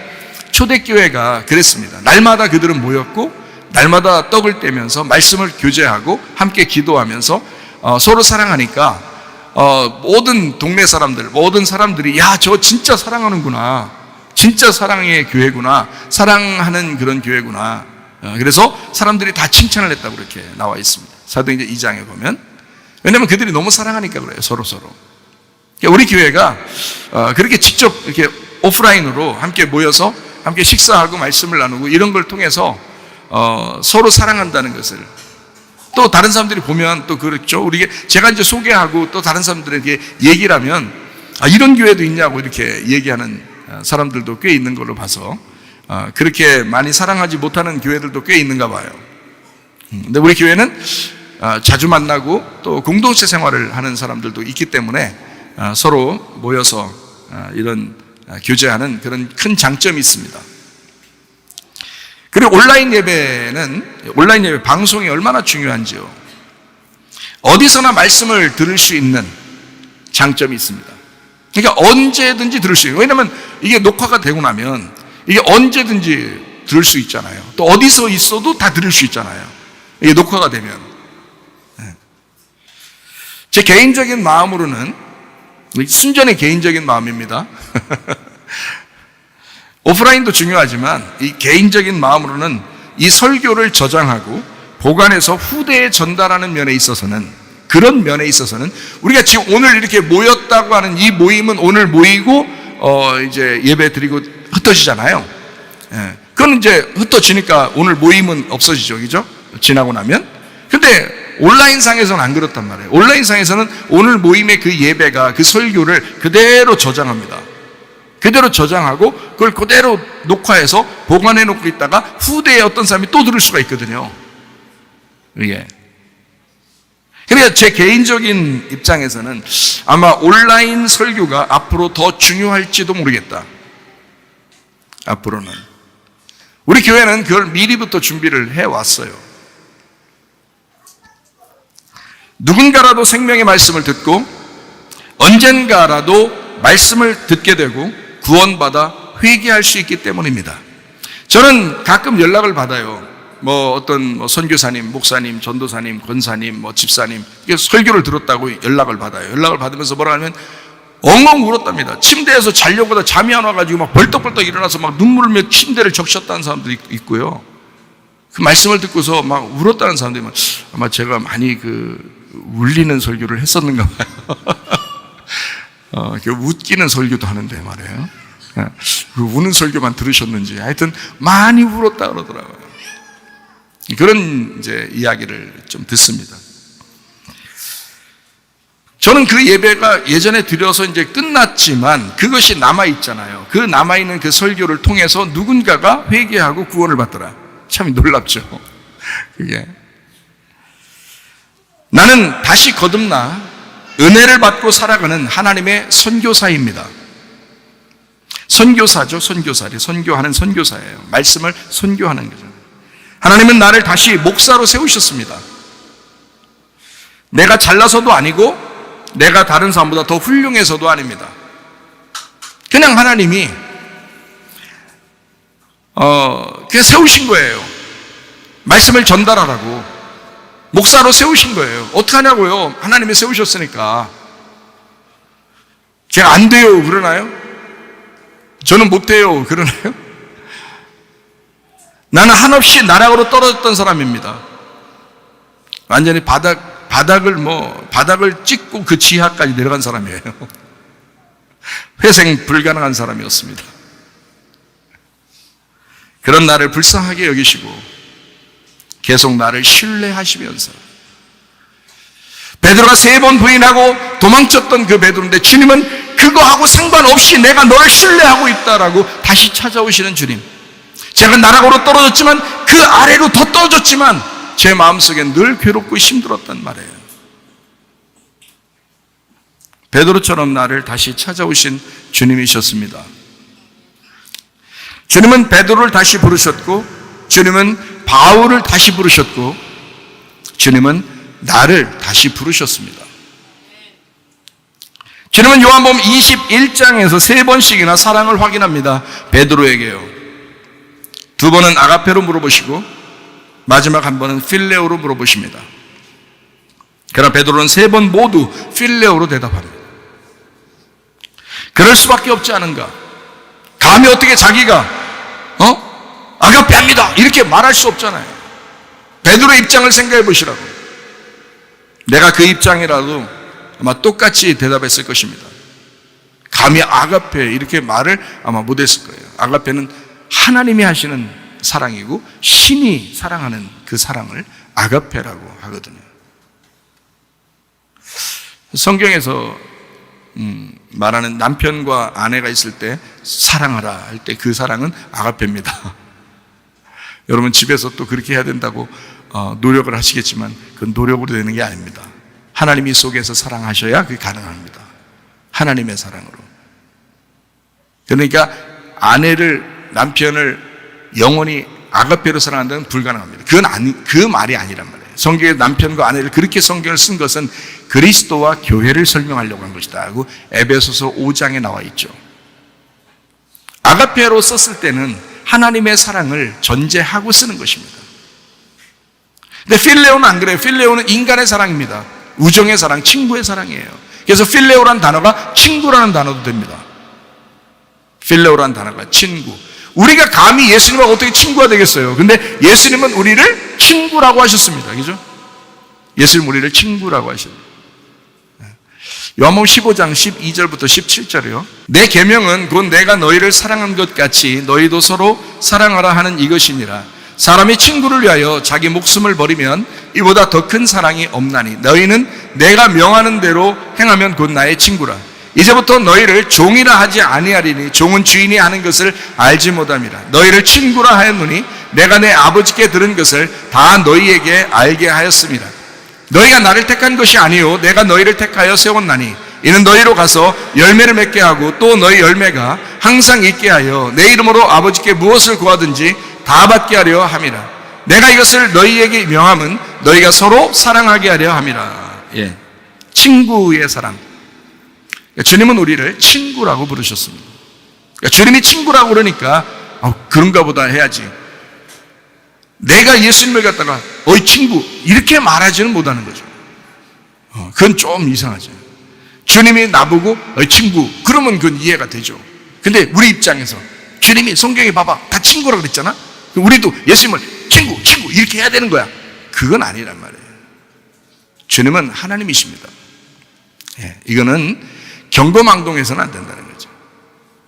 초대교회가 그랬습니다. 날마다 그들은 모였고 날마다 떡을 떼면서 말씀을 교제하고 함께 기도하면서 서로 사랑하니까 모든 동네 사람들, 모든 사람들이 야, 저 진짜 사랑하는구나, 진짜 사랑의 교회구나, 사랑하는 그런 교회구나. 그래서 사람들이 다 칭찬을 했다고 그렇게 나와 있습니다. 사도행전 2장에 보면. 왜냐하면 그들이 너무 사랑하니까 그래요, 서로. 우리 교회가 그렇게 직접 이렇게 오프라인으로 함께 모여서 함께 식사하고 말씀을 나누고 이런 걸 통해서 서로 사랑한다는 것을 또 다른 사람들이 보면 또 그렇죠. 제가 이제 소개하고 또 다른 사람들에게 얘기를 하면 이런 교회도 있냐고 이렇게 얘기하는 사람들도 꽤 있는 걸로 봐서 그렇게 많이 사랑하지 못하는 교회들도 꽤 있는가 봐요. 근데 우리 교회는 자주 만나고 또 공동체 생활을 하는 사람들도 있기 때문에 서로 모여서 이런 교제하는 그런 큰 장점이 있습니다. 그리고 온라인 예배 방송이 얼마나 중요한지요. 어디서나 말씀을 들을 수 있는 장점이 있습니다. 그러니까 언제든지 들을 수 있어요. 왜냐하면 이게 녹화가 되고 나면 이게 언제든지 들을 수 있잖아요. 또 어디서 있어도 다 들을 수 있잖아요. 이게 녹화가 되면. 제 개인적인 마음으로는, 순전히 개인적인 마음입니다. 오프라인도 중요하지만 이 개인적인 마음으로는 이 설교를 저장하고 보관해서 후대에 전달하는 면에 있어서는, 그런 면에 있어서는 우리가 지금 오늘 이렇게 모였다고 하는 이 모임은 오늘 모이고 이제 예배 드리고 흩어지잖아요. 그건 이제 흩어지니까 오늘 모임은 없어지죠, 그죠? 지나고 나면. 근데 온라인상에서는 안 그렇단 말이에요. 온라인상에서는 오늘 모임의 그 예배가, 그 설교를 그대로 저장합니다. 그대로 저장하고 그걸 그대로 녹화해서 보관해 놓고 있다가 후대에 어떤 사람이 또 들을 수가 있거든요. 예. 그러니까 제 개인적인 입장에서는 아마 온라인 설교가 앞으로 더 중요할지도 모르겠다. 앞으로는. 우리 교회는 그걸 미리부터 준비를 해왔어요. 누군가라도 생명의 말씀을 듣고 언젠가라도 말씀을 듣게 되고 구원받아 회개할 수 있기 때문입니다. 저는 가끔 연락을 받아요. 어떤 선교사님, 목사님, 전도사님, 권사님, 집사님, 설교를 들었다고 연락을 받아요. 연락을 받으면서 뭐라 하면 엉엉 울었답니다. 침대에서 자려고 하다 잠이 안 와가지고 막 벌떡벌떡 일어나서 막 눈물을 흘리며 침대를 적셨다는 사람도 있고요. 그 말씀을 듣고서 막 울었다는 사람들이 아마 제가 많이 울리는 설교를 했었는가 봐요. 웃기는 설교도 하는데 말이에요. 우는 설교만 들으셨는지 하여튼 많이 울었다 그러더라고요. 그런 이제 이야기를 좀 듣습니다. 저는 그 예배가 예전에 드려서 이제 끝났지만 그것이 남아있잖아요. 그 남아있는 그 설교를 통해서 누군가가 회개하고 구원을 받더라. 참 놀랍죠. 그게. 나는 다시 거듭나 은혜를 받고 살아가는 하나님의 선교사입니다. 선교사죠, 선교사리. 선교하는 선교사예요. 말씀을 선교하는 거죠. 하나님은 나를 다시 목사로 세우셨습니다. 내가 잘나서도 아니고 내가 다른 사람보다 더 훌륭해서도 아닙니다. 그냥 하나님이 그냥 세우신 거예요. 말씀을 전달하라고 목사로 세우신 거예요. 어떻게 하냐고요? 하나님이 세우셨으니까. 제가 안 돼요 그러나요? 저는 못 돼요 그러나요? 나는 한없이 나락으로 떨어졌던 사람입니다. 완전히 바닥을 찍고 그 지하까지 내려간 사람이에요. 회생 불가능한 사람이었습니다. 그런 나를 불쌍하게 여기시고 계속 나를 신뢰하시면서 베드로가 3번 부인하고 도망쳤던 그 베드로인데 주님은 그거하고 상관없이 내가 너를 신뢰하고 있다라고 다시 찾아오시는 주님. 제가 나락으로 떨어졌지만 그 아래로 더 떨어졌지만 제 마음속엔 늘 괴롭고 힘들었단 말이에요. 베드로처럼 나를 다시 찾아오신 주님이셨습니다. 주님은 베드로를 다시 부르셨고, 주님은 바울을 다시 부르셨고, 주님은 나를 다시 부르셨습니다. 주님은 요한복음 21장에서 3번씩이나 사랑을 확인합니다. 베드로에게요. 2번은 아가페로 물어보시고 마지막 한 번은 필레오로 물어보십니다. 그러나 베드로는 3번 모두 필레오로 대답합니다. 그럴 수밖에 없지 않은가? 감히 어떻게 자기가 아가페합니다 이렇게 말할 수 없잖아요. 베드로의 입장을 생각해 보시라고. 내가 그 입장이라도 아마 똑같이 대답했을 것입니다. 감히 아가페 이렇게 말을 아마 못했을 거예요. 아가페는 하나님이 하시는 사랑이고 신이 사랑하는 그 사랑을 아가페라고 하거든요. 성경에서 말하는 남편과 아내가 있을 때 사랑하라 할 때 그 사랑은 아가페입니다. 여러분 집에서 또 그렇게 해야 된다고 노력을 하시겠지만 그건 노력으로 되는 게 아닙니다. 하나님이 속에서 사랑하셔야 그게 가능합니다. 하나님의 사랑으로. 그러니까 남편을 영원히 아가페로 사랑한다는 불가능합니다. 그건 그 말이 아니란 말이에요. 성경에 남편과 아내를 그렇게 성경을 쓴 것은 그리스도와 교회를 설명하려고 한 것이다 하고 에베소서 5장에 나와 있죠. 아가페로 썼을 때는 하나님의 사랑을 전제하고 쓰는 것입니다. 근데 필레오는 안 그래요. 필레오는 인간의 사랑입니다. 우정의 사랑, 친구의 사랑이에요. 그래서 필레오라는 단어가 친구라는 단어도 됩니다. 필레오라는 단어가 친구. 우리가 감히 예수님하고 어떻게 친구가 되겠어요? 근데 예수님은 우리를 친구라고 하셨습니다. 그죠? 예수님 우리를 친구라고 하셨어요. 요한복음 15장 12절부터 17절이요. 내 계명은 곧 내가 너희를 사랑한 것 같이 너희도 서로 사랑하라 하는 이것이니라. 사람이 친구를 위하여 자기 목숨을 버리면 이보다 더 큰 사랑이 없나니 너희는 내가 명하는 대로 행하면 곧 나의 친구라. 이제부터 너희를 종이라 하지 아니하리니 종은 주인이 하는 것을 알지 못함이라. 너희를 친구라 하였노니 내가 내 아버지께 들은 것을 다 너희에게 알게 하였습니다. 너희가 나를 택한 것이 아니요 내가 너희를 택하여 세웠나니 이는 너희로 가서 열매를 맺게 하고 또 너희 열매가 항상 있게 하여 내 이름으로 아버지께 무엇을 구하든지 다 받게 하려 함이라. 내가 이것을 너희에게 명함은 너희가 서로 사랑하게 하려 함이라. 친구의 사랑. 주님은 우리를 친구라고 부르셨습니다. 주님이 친구라고 그러니까 그런가 보다 해야지. 내가 예수님을 갖다가 어이 친구 이렇게 말하지는 못하는 거죠. 그건 좀 이상하죠. 주님이 나보고 어이 친구 그러면 그건 이해가 되죠. 근데 우리 입장에서 주님이 성경에 봐봐 다 친구라고 그랬잖아. 우리도 예수님을 친구 이렇게 해야 되는 거야. 그건 아니란 말이에요. 주님은 하나님이십니다. 이거는 경거망동해서는 안 된다는 거죠.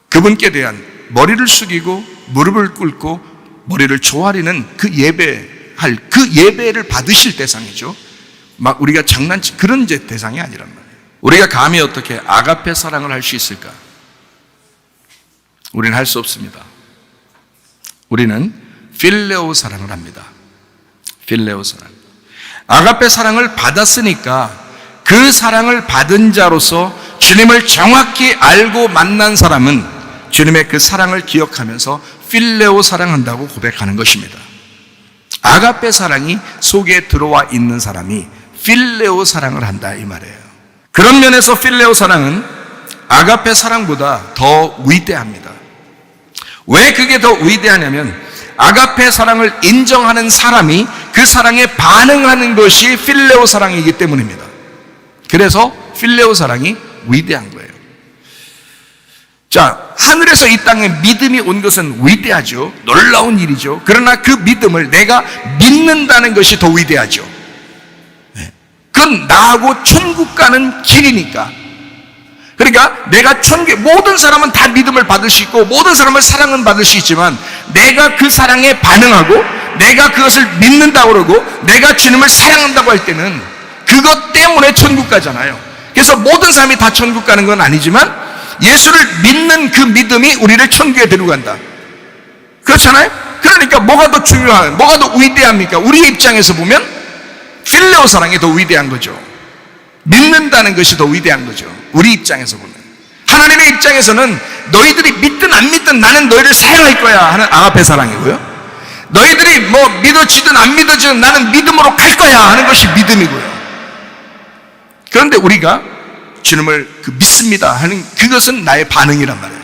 그분께 대한 머리를 숙이고 무릎을 꿇고 머리를 조아리는 그 예배를 받으실 대상이죠. 막 우리가 장난치 그런 대상이 아니란 말이에요. 우리가 감히 어떻게 아가페 사랑을 할 수 있을까? 우리는 할 수 없습니다. 우리는 필레오 사랑을 합니다. 필레오 사랑. 아가페 사랑을 받았으니까 그 사랑을 받은 자로서 주님을 정확히 알고 만난 사람은 주님의 그 사랑을 기억하면서 필레오 사랑한다고 고백하는 것입니다. 아가페 사랑이 속에 들어와 있는 사람이 필레오 사랑을 한다 이 말이에요. 그런 면에서 필레오 사랑은 아가페 사랑보다 더 위대합니다. 왜 그게 더 위대하냐면 아가페 사랑을 인정하는 사람이 그 사랑에 반응하는 것이 필레오 사랑이기 때문입니다. 그래서 필레오 사랑이 위대한 거예요. 자, 하늘에서 이 땅에 믿음이 온 것은 위대하죠. 놀라운 일이죠. 그러나 그 믿음을 내가 믿는다는 것이 더 위대하죠. 그건 나하고 천국 가는 길이니까. 그러니까 내가 모든 사람은 다 믿음을 받을 수 있고 모든 사람을 사랑은 받을 수 있지만 내가 그 사랑에 반응하고 내가 그것을 믿는다고 그러고 내가 주님을 사랑한다고 할 때는 그것 때문에 천국 가잖아요. 그래서 모든 사람이 다 천국 가는 건 아니지만 예수를 믿는 그 믿음이 우리를 천국에 데리고 간다. 그렇잖아요? 그러니까 뭐가 더 중요한, 뭐가 더 위대합니까? 우리의 입장에서 보면 필레오 사랑이 더 위대한 거죠. 믿는다는 것이 더 위대한 거죠. 우리 입장에서 보면. 하나님의 입장에서는 너희들이 믿든 안 믿든 나는 너희를 사랑할 거야 하는 아가페 사랑이고요. 너희들이 뭐 믿어지든 안 믿어지든 나는 믿음으로 갈 거야 하는 것이 믿음이고요. 그런데 우리가 주님을 믿습니다 하는 그것은 나의 반응이란 말이에요.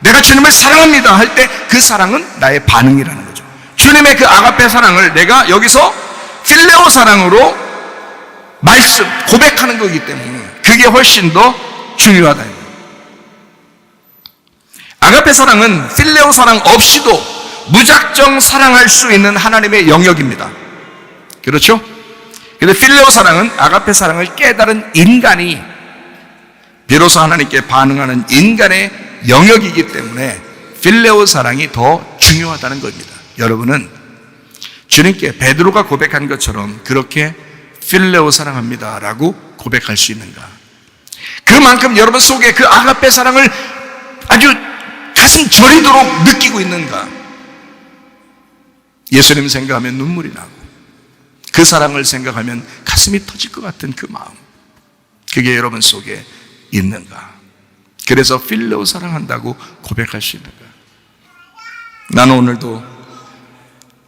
내가 주님을 사랑합니다 할 때 그 사랑은 나의 반응이라는 거죠. 주님의 그 아가페 사랑을 내가 여기서 필레오 사랑으로 말씀 고백하는 거기 때문에 그게 훨씬 더 중요하다. 아가페 사랑은 필레오 사랑 없이도 무작정 사랑할 수 있는 하나님의 영역입니다. 그렇죠? 근데 필레오 사랑은 아가페 사랑을 깨달은 인간이 비로소 하나님께 반응하는 인간의 영역이기 때문에 필레오 사랑이 더 중요하다는 겁니다. 여러분은 주님께 베드로가 고백한 것처럼 그렇게 필레오 사랑합니다 라고 고백할 수 있는가? 그만큼 여러분 속에 그 아가페 사랑을 아주 가슴 저리도록 느끼고 있는가? 예수님 생각하면 눈물이 나고 그 사랑을 생각하면 가슴이 터질 것 같은 그 마음, 그게 여러분 속에 있는가? 그래서 필레오 사랑한다고 고백할 수 있는가? 나는 오늘도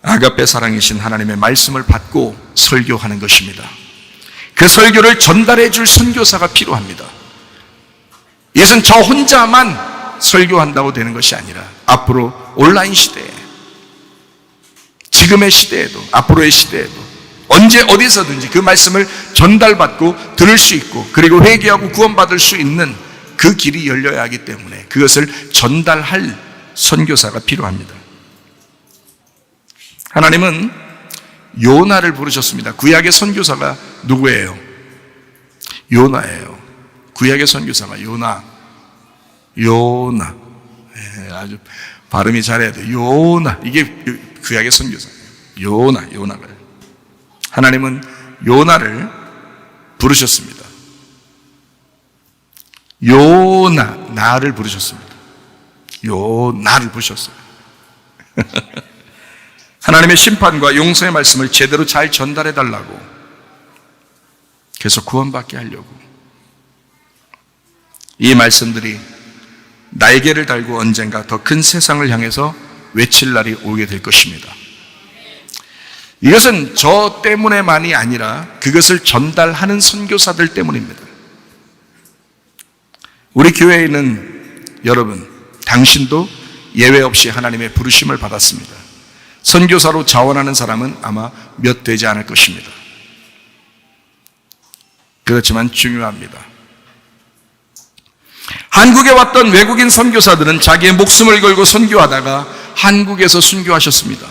아가페 사랑이신 하나님의 말씀을 받고 설교하는 것입니다. 그 설교를 전달해 줄 선교사가 필요합니다. 이것은 저 혼자만 설교한다고 되는 것이 아니라 앞으로 온라인 시대에, 지금의 시대에도, 앞으로의 시대에도 언제 어디서든지 그 말씀을 전달받고 들을 수 있고 그리고 회개하고 구원받을 수 있는 그 길이 열려야 하기 때문에 그것을 전달할 선교사가 필요합니다. 하나님은 요나를 부르셨습니다. 구약의 선교사가 누구예요? 요나예요. 구약의 선교사가 요나. 아주 발음이 잘해야 돼요. 요나. 이게 구약의 선교사예요. 요나가. 하나님은 요나를 부르셨습니다. 나를 부르셨습니다. 나를 부르셨어요. 하나님의 심판과 용서의 말씀을 제대로 잘 전달해 달라고, 계속 구원받게 하려고. 이 말씀들이 날개를 달고 언젠가 더 큰 세상을 향해서 외칠 날이 오게 될 것입니다. 이것은 저 때문에만이 아니라 그것을 전달하는 선교사들 때문입니다. 우리 교회에는 여러분, 당신도 예외 없이 하나님의 부르심을 받았습니다. 선교사로 자원하는 사람은 아마 몇 되지 않을 것입니다. 그렇지만 중요합니다. 한국에 왔던 외국인 선교사들은 자기의 목숨을 걸고 선교하다가 한국에서 순교하셨습니다.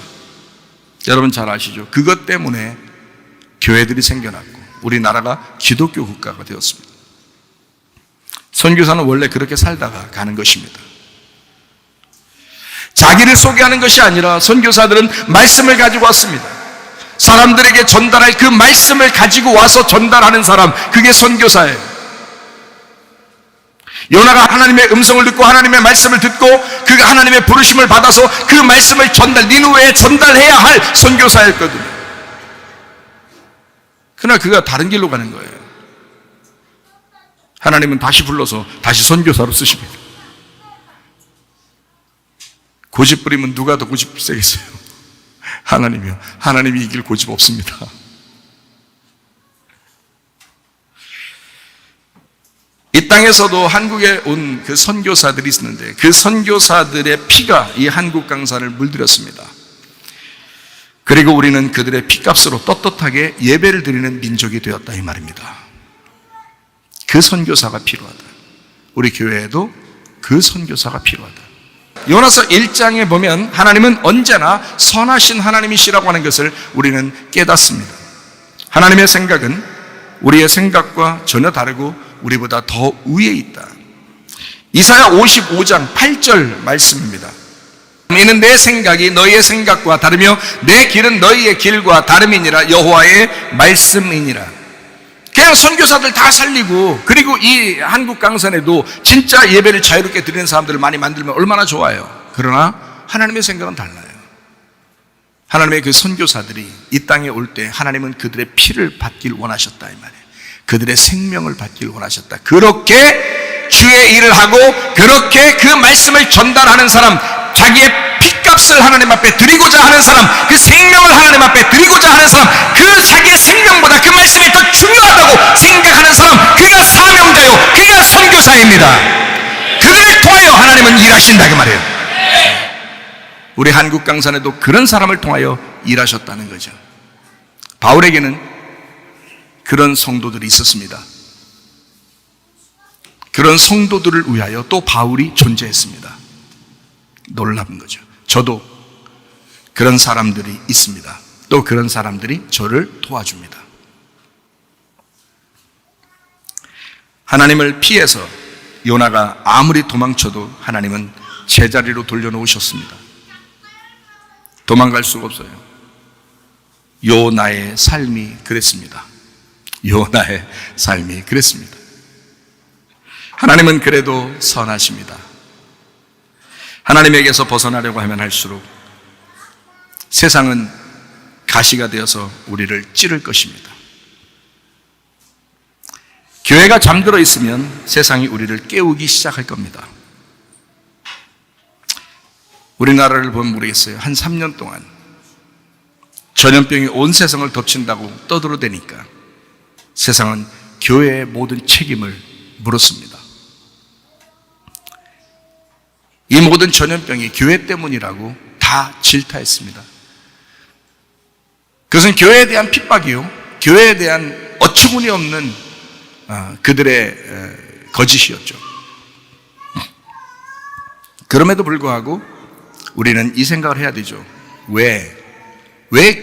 여러분 잘 아시죠? 그것 때문에 교회들이 생겨났고 우리나라가 기독교 국가가 되었습니다. 선교사는 원래 그렇게 살다가 가는 것입니다. 자기를 소개하는 것이 아니라 선교사들은 말씀을 가지고 왔습니다. 사람들에게 전달할 그 말씀을 가지고 와서 전달하는 사람, 그게 선교사예요. 요나가 하나님의 음성을 듣고 하나님의 말씀을 듣고 그 하나님의 부르심을 받아서 그 말씀을 니느웨에 전달해야 할 선교사였거든요. 그러나 그가 다른 길로 가는 거예요. 하나님은 다시 불러서 다시 선교사로 쓰십니다. 고집 부리면 누가 더 고집 세겠어요? 하나님이요. 하나님이 이길 고집 없습니다. 이 땅에서도 한국에 온 그 선교사들이 있었는데 그 선교사들의 피가 이 한국 강산을 물들였습니다. 그리고 우리는 그들의 피값으로 떳떳하게 예배를 드리는 민족이 되었다 이 말입니다. 그 선교사가 필요하다. 우리 교회에도 그 선교사가 필요하다. 요나서 1장에 보면 하나님은 언제나 선하신 하나님이시라고 하는 것을 우리는 깨닫습니다. 하나님의 생각은 우리의 생각과 전혀 다르고 우리보다 더 위에 있다. 이사야 55장 8절 말씀입니다. 이는 내 생각이 너희의 생각과 다르며 내 길은 너희의 길과 다름이니라. 여호와의 말씀이니라. 그냥 선교사들 다 살리고 그리고 이 한국 강산에도 진짜 예배를 자유롭게 드리는 사람들을 많이 만들면 얼마나 좋아요. 그러나 하나님의 생각은 달라요. 하나님의 그 선교사들이 이 땅에 올 때 하나님은 그들의 피를 받길 원하셨다 이 말이에요. 그들의 생명을 받길 원하셨다. 그렇게 주의 일을 하고 그렇게 그 말씀을 전달하는 사람, 자기의 핏값을 하나님 앞에 드리고자 하는 사람, 그 생명을 하나님 앞에 드리고자 하는 사람, 그 자기의 생명보다 그 말씀이 더 중요하다고 생각하는 사람, 그가 사명자요, 그가 선교사입니다. 그들을 통하여 하나님은 일하신다 그 말이에요. 우리 한국 강산에도 그런 사람을 통하여 일하셨다는 거죠. 바울에게는 그런 성도들이 있었습니다. 그런 성도들을 위하여 또 바울이 존재했습니다. 놀라운 거죠. 저도 그런 사람들이 있습니다. 또 그런 사람들이 저를 도와줍니다. 하나님을 피해서 요나가 아무리 도망쳐도 하나님은 제자리로 돌려놓으셨습니다. 도망갈 수가 없어요. 요나의 삶이 그랬습니다. 요나의 삶이 그랬습니다. 하나님은 그래도 선하십니다. 하나님에게서 벗어나려고 하면 할수록 세상은 가시가 되어서 우리를 찌를 것입니다. 교회가 잠들어 있으면 세상이 우리를 깨우기 시작할 겁니다. 우리나라를 보면 모르겠어요. 한 3년 동안 전염병이 온 세상을 덮친다고 떠들어대니까 세상은 교회의 모든 책임을 물었습니다. 이 모든 전염병이 교회 때문이라고 다 질타했습니다. 그것은 교회에 대한 핍박이요, 교회에 대한 어처구니 없는 그들의 거짓이었죠. 그럼에도 불구하고 우리는 이 생각을 해야 되죠. 왜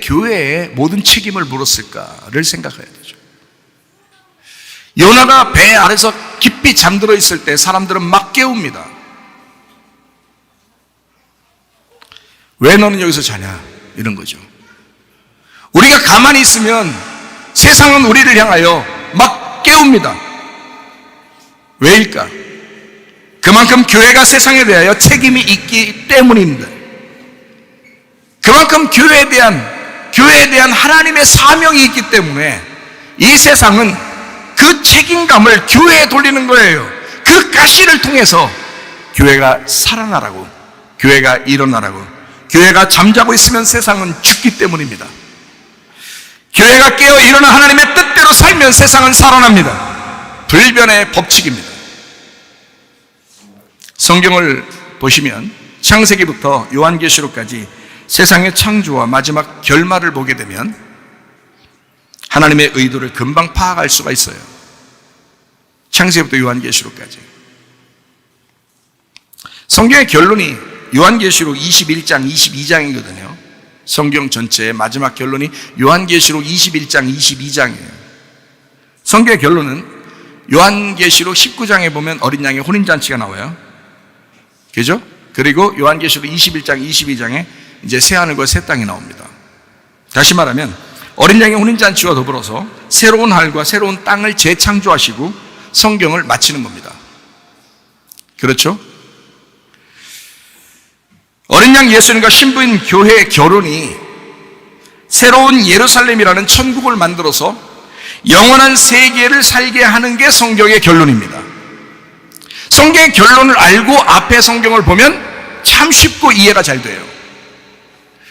교회에 모든 책임을 물었을까를 생각해야 되죠. 요나가 배 아래서 깊이 잠들어 있을 때 사람들은 막 깨웁니다. 왜 너는 여기서 자냐? 이런 거죠. 우리가 가만히 있으면 세상은 우리를 향하여 막 깨웁니다. 왜일까? 그만큼 교회가 세상에 대하여 책임이 있기 때문입니다. 그만큼 교회에 대한 하나님의 사명이 있기 때문에 이 세상은 그 책임감을 교회에 돌리는 거예요. 그 가시를 통해서 교회가 살아나라고, 교회가 일어나라고. 교회가 잠자고 있으면 세상은 죽기 때문입니다. 교회가 깨어 일어나 하나님의 뜻대로 살면 세상은 살아납니다. 불변의 법칙입니다. 성경을 보시면 창세기부터 요한계시록까지 세상의 창조와 마지막 결말을 보게 되면 하나님의 의도를 금방 파악할 수가 있어요. 창세기부터 요한계시록까지. 성경의 결론이 요한계시록 21장, 22장이거든요. 성경 전체의 마지막 결론이 요한계시록 21장, 22장이에요. 성경의 결론은 요한계시록 19장에 보면 어린 양의 혼인잔치가 나와요. 그죠? 그리고 요한계시록 21장, 22장에 이제 새하늘과 새 땅이 나옵니다. 다시 말하면 어린 양의 혼인잔치와 더불어서 새로운 하늘과 새로운 땅을 재창조하시고 성경을 마치는 겁니다. 그렇죠? 어린 양 예수님과 신부인 교회의 결혼이 새로운 예루살렘이라는 천국을 만들어서 영원한 세계를 살게 하는 게 성경의 결론입니다. 성경의 결론을 알고 앞에 성경을 보면 참 쉽고 이해가 잘 돼요.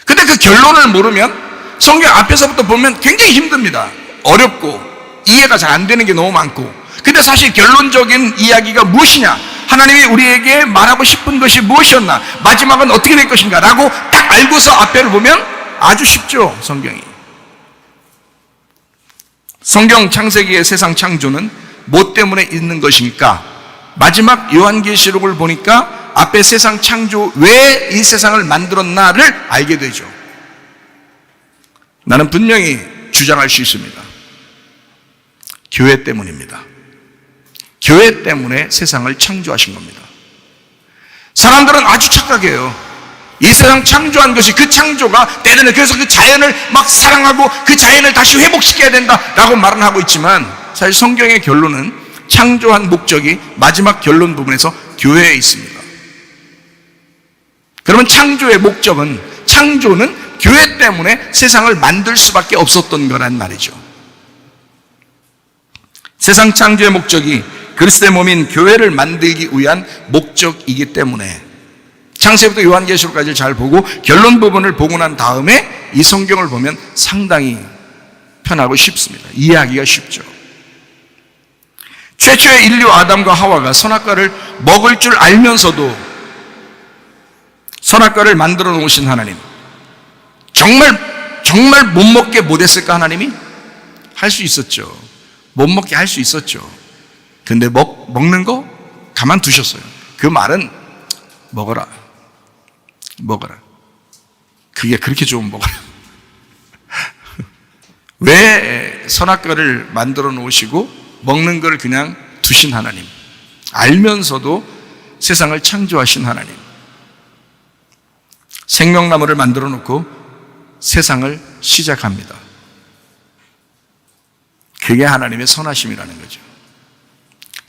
근데 그 결론을 모르면 성경 앞에서부터 보면 굉장히 힘듭니다. 어렵고 이해가 잘 안 되는 게 너무 많고. 근데 사실 결론적인 이야기가 무엇이냐? 하나님이 우리에게 말하고 싶은 것이 무엇이었나? 마지막은 어떻게 될 것인가? 라고 딱 알고서 앞에를 보면 아주 쉽죠, 성경이. 성경 창세기의 세상 창조는 뭐 때문에 있는 것입니까? 마지막 요한계시록을 보니까 앞에 세상 창조, 왜 이 세상을 만들었나를 알게 되죠. 나는 분명히 주장할 수 있습니다. 교회 때문입니다. 교회 때문에 세상을 창조하신 겁니다. 사람들은 아주 착각해요. 이 세상 창조한 것이, 그 창조가 때로는 그래서 그 자연을 막 사랑하고 그 자연을 다시 회복시켜야 된다라고 말은 하고 있지만, 사실 성경의 결론은 창조한 목적이 마지막 결론 부분에서 교회에 있습니다. 그러면 창조의 목적은, 창조는 교회 때문에 세상을 만들 수밖에 없었던 거란 말이죠. 세상 창조의 목적이 그리스도의 몸인 교회를 만들기 위한 목적이기 때문에 창세기부터 요한계시록까지 잘 보고 결론 부분을 보고 난 다음에 이 성경을 보면 상당히 편하고 쉽습니다. 이해하기가 쉽죠. 최초의 인류 아담과 하와가 선악과를 먹을 줄 알면서도 선악과를 만들어 놓으신 하나님, 정말 못 먹게 못했을까? 하나님이 할 수 있었죠. 못 먹게 할 수 있었죠. 근데 먹는 거 가만두셨어요. 그 말은 먹어라. 그게 그렇게 좋으면 먹어라. 왜 선악과를 만들어 놓으시고 먹는 걸 그냥 두신 하나님, 알면서도 세상을 창조하신 하나님, 생명나무를 만들어 놓고 세상을 시작합니다. 그게 하나님의 선하심이라는 거죠.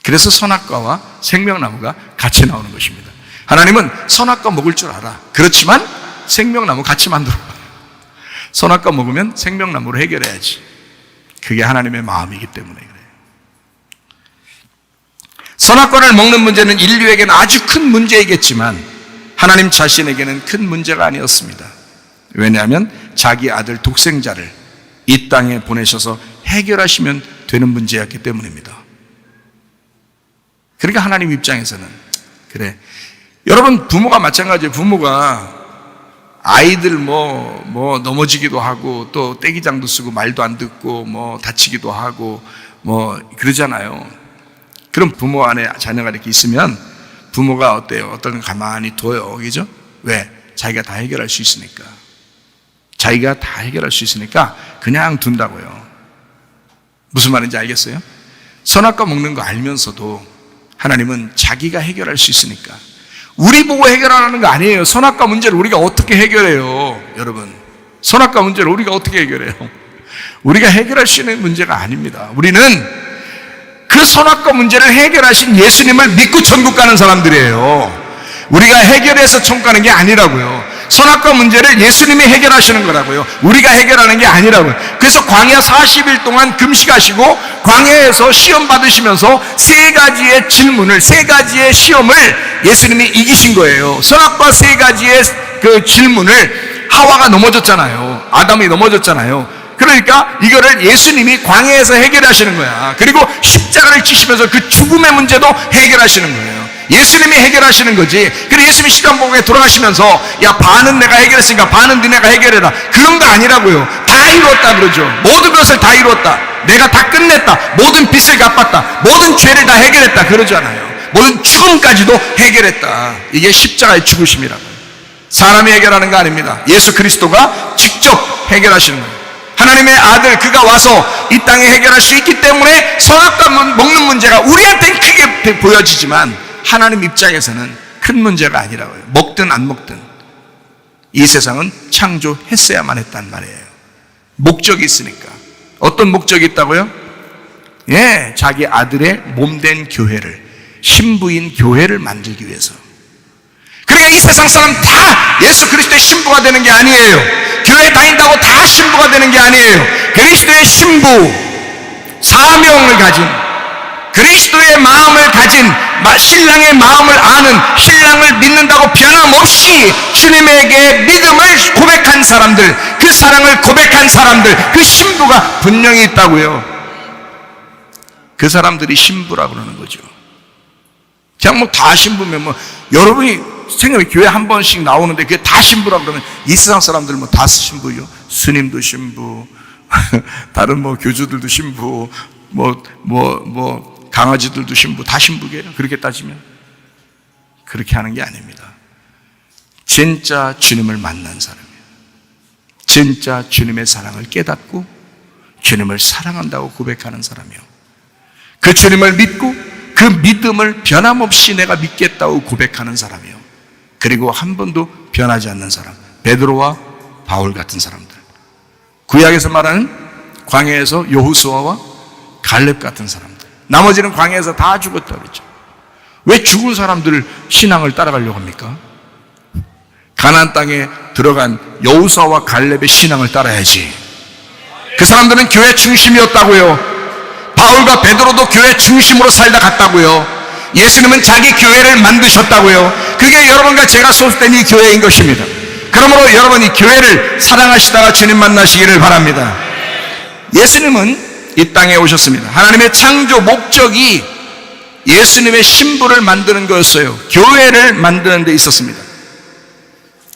그래서 선악과와 생명나무가 같이 나오는 것입니다. 하나님은 선악과 먹을 줄 알아. 그렇지만 생명나무 같이 만들어. 선악과 먹으면 생명나무로 해결해야지. 그게 하나님의 마음이기 때문에 그래요. 선악과를 먹는 문제는 인류에게는 아주 큰 문제이겠지만 하나님 자신에게는 큰 문제가 아니었습니다. 왜냐하면 자기 아들 독생자를 이 땅에 보내셔서 해결하시면 되는 문제였기 때문입니다. 그러니까 하나님 입장에서는 그래. 여러분, 부모가 마찬가지예요. 부모가 아이들 뭐 넘어지기도 하고 또 떼기장도 쓰고 말도 안 듣고 뭐 다치기도 하고 뭐 그러잖아요. 그럼 부모 안에 자녀가 이렇게 있으면 부모가 어때요? 어떤 건 가만히 둬요. 그죠? 왜? 자기가 다 해결할 수 있으니까. 자기가 다 해결할 수 있으니까 그냥 둔다고요. 무슨 말인지 알겠어요? 선악과 먹는 거 알면서도 하나님은 자기가 해결할 수 있으니까. 우리 보고 해결하는 거 아니에요. 선악과 문제를 우리가 어떻게 해결해요? 여러분, 선악과 문제를 우리가 어떻게 해결해요? 우리가 해결할 수 있는 문제가 아닙니다. 우리는 그 선악과 문제를 해결하신 예수님을 믿고 천국 가는 사람들이에요. 우리가 해결해서 천국 가는 게 아니라고요. 선악과 문제를 예수님이 해결하시는 거라고요. 우리가 해결하는 게 아니라고요. 그래서 광야 40일 동안 금식하시고 광야에서 시험 받으시면서 세 가지의 질문을, 세 가지의 시험을 예수님이 이기신 거예요. 선악과 세 가지의 그 질문을 하와가 넘어졌잖아요. 아담이 넘어졌잖아요. 그러니까 이거를 예수님이 광야에서 해결하시는 거야. 그리고 십자가를 지시면서 그 죽음의 문제도 해결하시는 거예요. 예수님이 해결하시는 거지. 그리고 예수님이 시간복에 돌아가시면서 야, 반은 내가 해결했으니까 반은 너네가 해결해라, 그런 거 아니라고요. 다 이루었다 그러죠. 모든 것을 다 이루었다, 내가 다 끝냈다, 모든 빚을 갚았다, 모든 죄를 다 해결했다 그러잖아요. 모든 죽음까지도 해결했다. 이게 십자가의 죽으심이라고요. 사람이 해결하는 거 아닙니다. 예수 그리스도가 직접 해결하시는 거예요. 하나님의 아들, 그가 와서 이 땅에 해결할 수 있기 때문에 선악과 먹는 문제가 우리한테는 크게 보여지지만 하나님 입장에서는 큰 문제가 아니라고요. 먹든 안 먹든 이 세상은 창조했어야만 했단 말이에요. 목적이 있으니까. 어떤 목적이 있다고요? 예, 자기 아들의 몸된 교회를, 신부인 교회를 만들기 위해서. 그러니까 이 세상 사람 다 예수 그리스도의 신부가 되는 게 아니에요. 교회 다닌다고 다 신부가 되는 게 아니에요. 그리스도의 신부, 사명을 가진, 그리스도의 마음을 가진, 신랑의 마음을 아는, 신랑을 믿는다고 변함없이 주님에게 믿음을 고백한 사람들, 그 사랑을 고백한 사람들, 그 신부가 분명히 있다고요. 그 사람들이 신부라고 그러는 거죠. 그냥 뭐 다 신부면 뭐 여러분이 생각해, 교회 한 번씩 나오는데 그게 다 신부라고 그러면 이 세상 사람들 뭐 다 신부요. 스님도 신부, 다른 뭐 교주들도 신부, 강아지들도 신부, 다 신부게요. 그렇게 따지면 그렇게 하는 게 아닙니다. 진짜 주님을 만난 사람이에요. 진짜 주님의 사랑을 깨닫고 주님을 사랑한다고 고백하는 사람이요. 그 주님을 믿고 그 믿음을 변함없이 내가 믿겠다고 고백하는 사람이요. 그리고 한 번도 변하지 않는 사람, 베드로와 바울 같은 사람들. 구약에서 말하는 광야에서 여호수아와 갈렙 같은 사람들. 나머지는 광야에서 다 죽었다 그랬죠. 왜 죽은 사람들 신앙을 따라가려고 합니까? 가나안 땅에 들어간 여호수아와 갈렙의 신앙을 따라야지. 그 사람들은 교회 중심이었다고요. 바울과 베드로도 교회 중심으로 살다 갔다고요. 예수님은 자기 교회를 만드셨다고요. 그게 여러분과 제가 소속된 이 교회인 것입니다. 그러므로 여러분 이 교회를 사랑하시다가 주님 만나시기를 바랍니다. 예수님은 이 땅에 오셨습니다. 하나님의 창조 목적이 예수님의 신부를 만드는 거였어요. 교회를 만드는 데 있었습니다.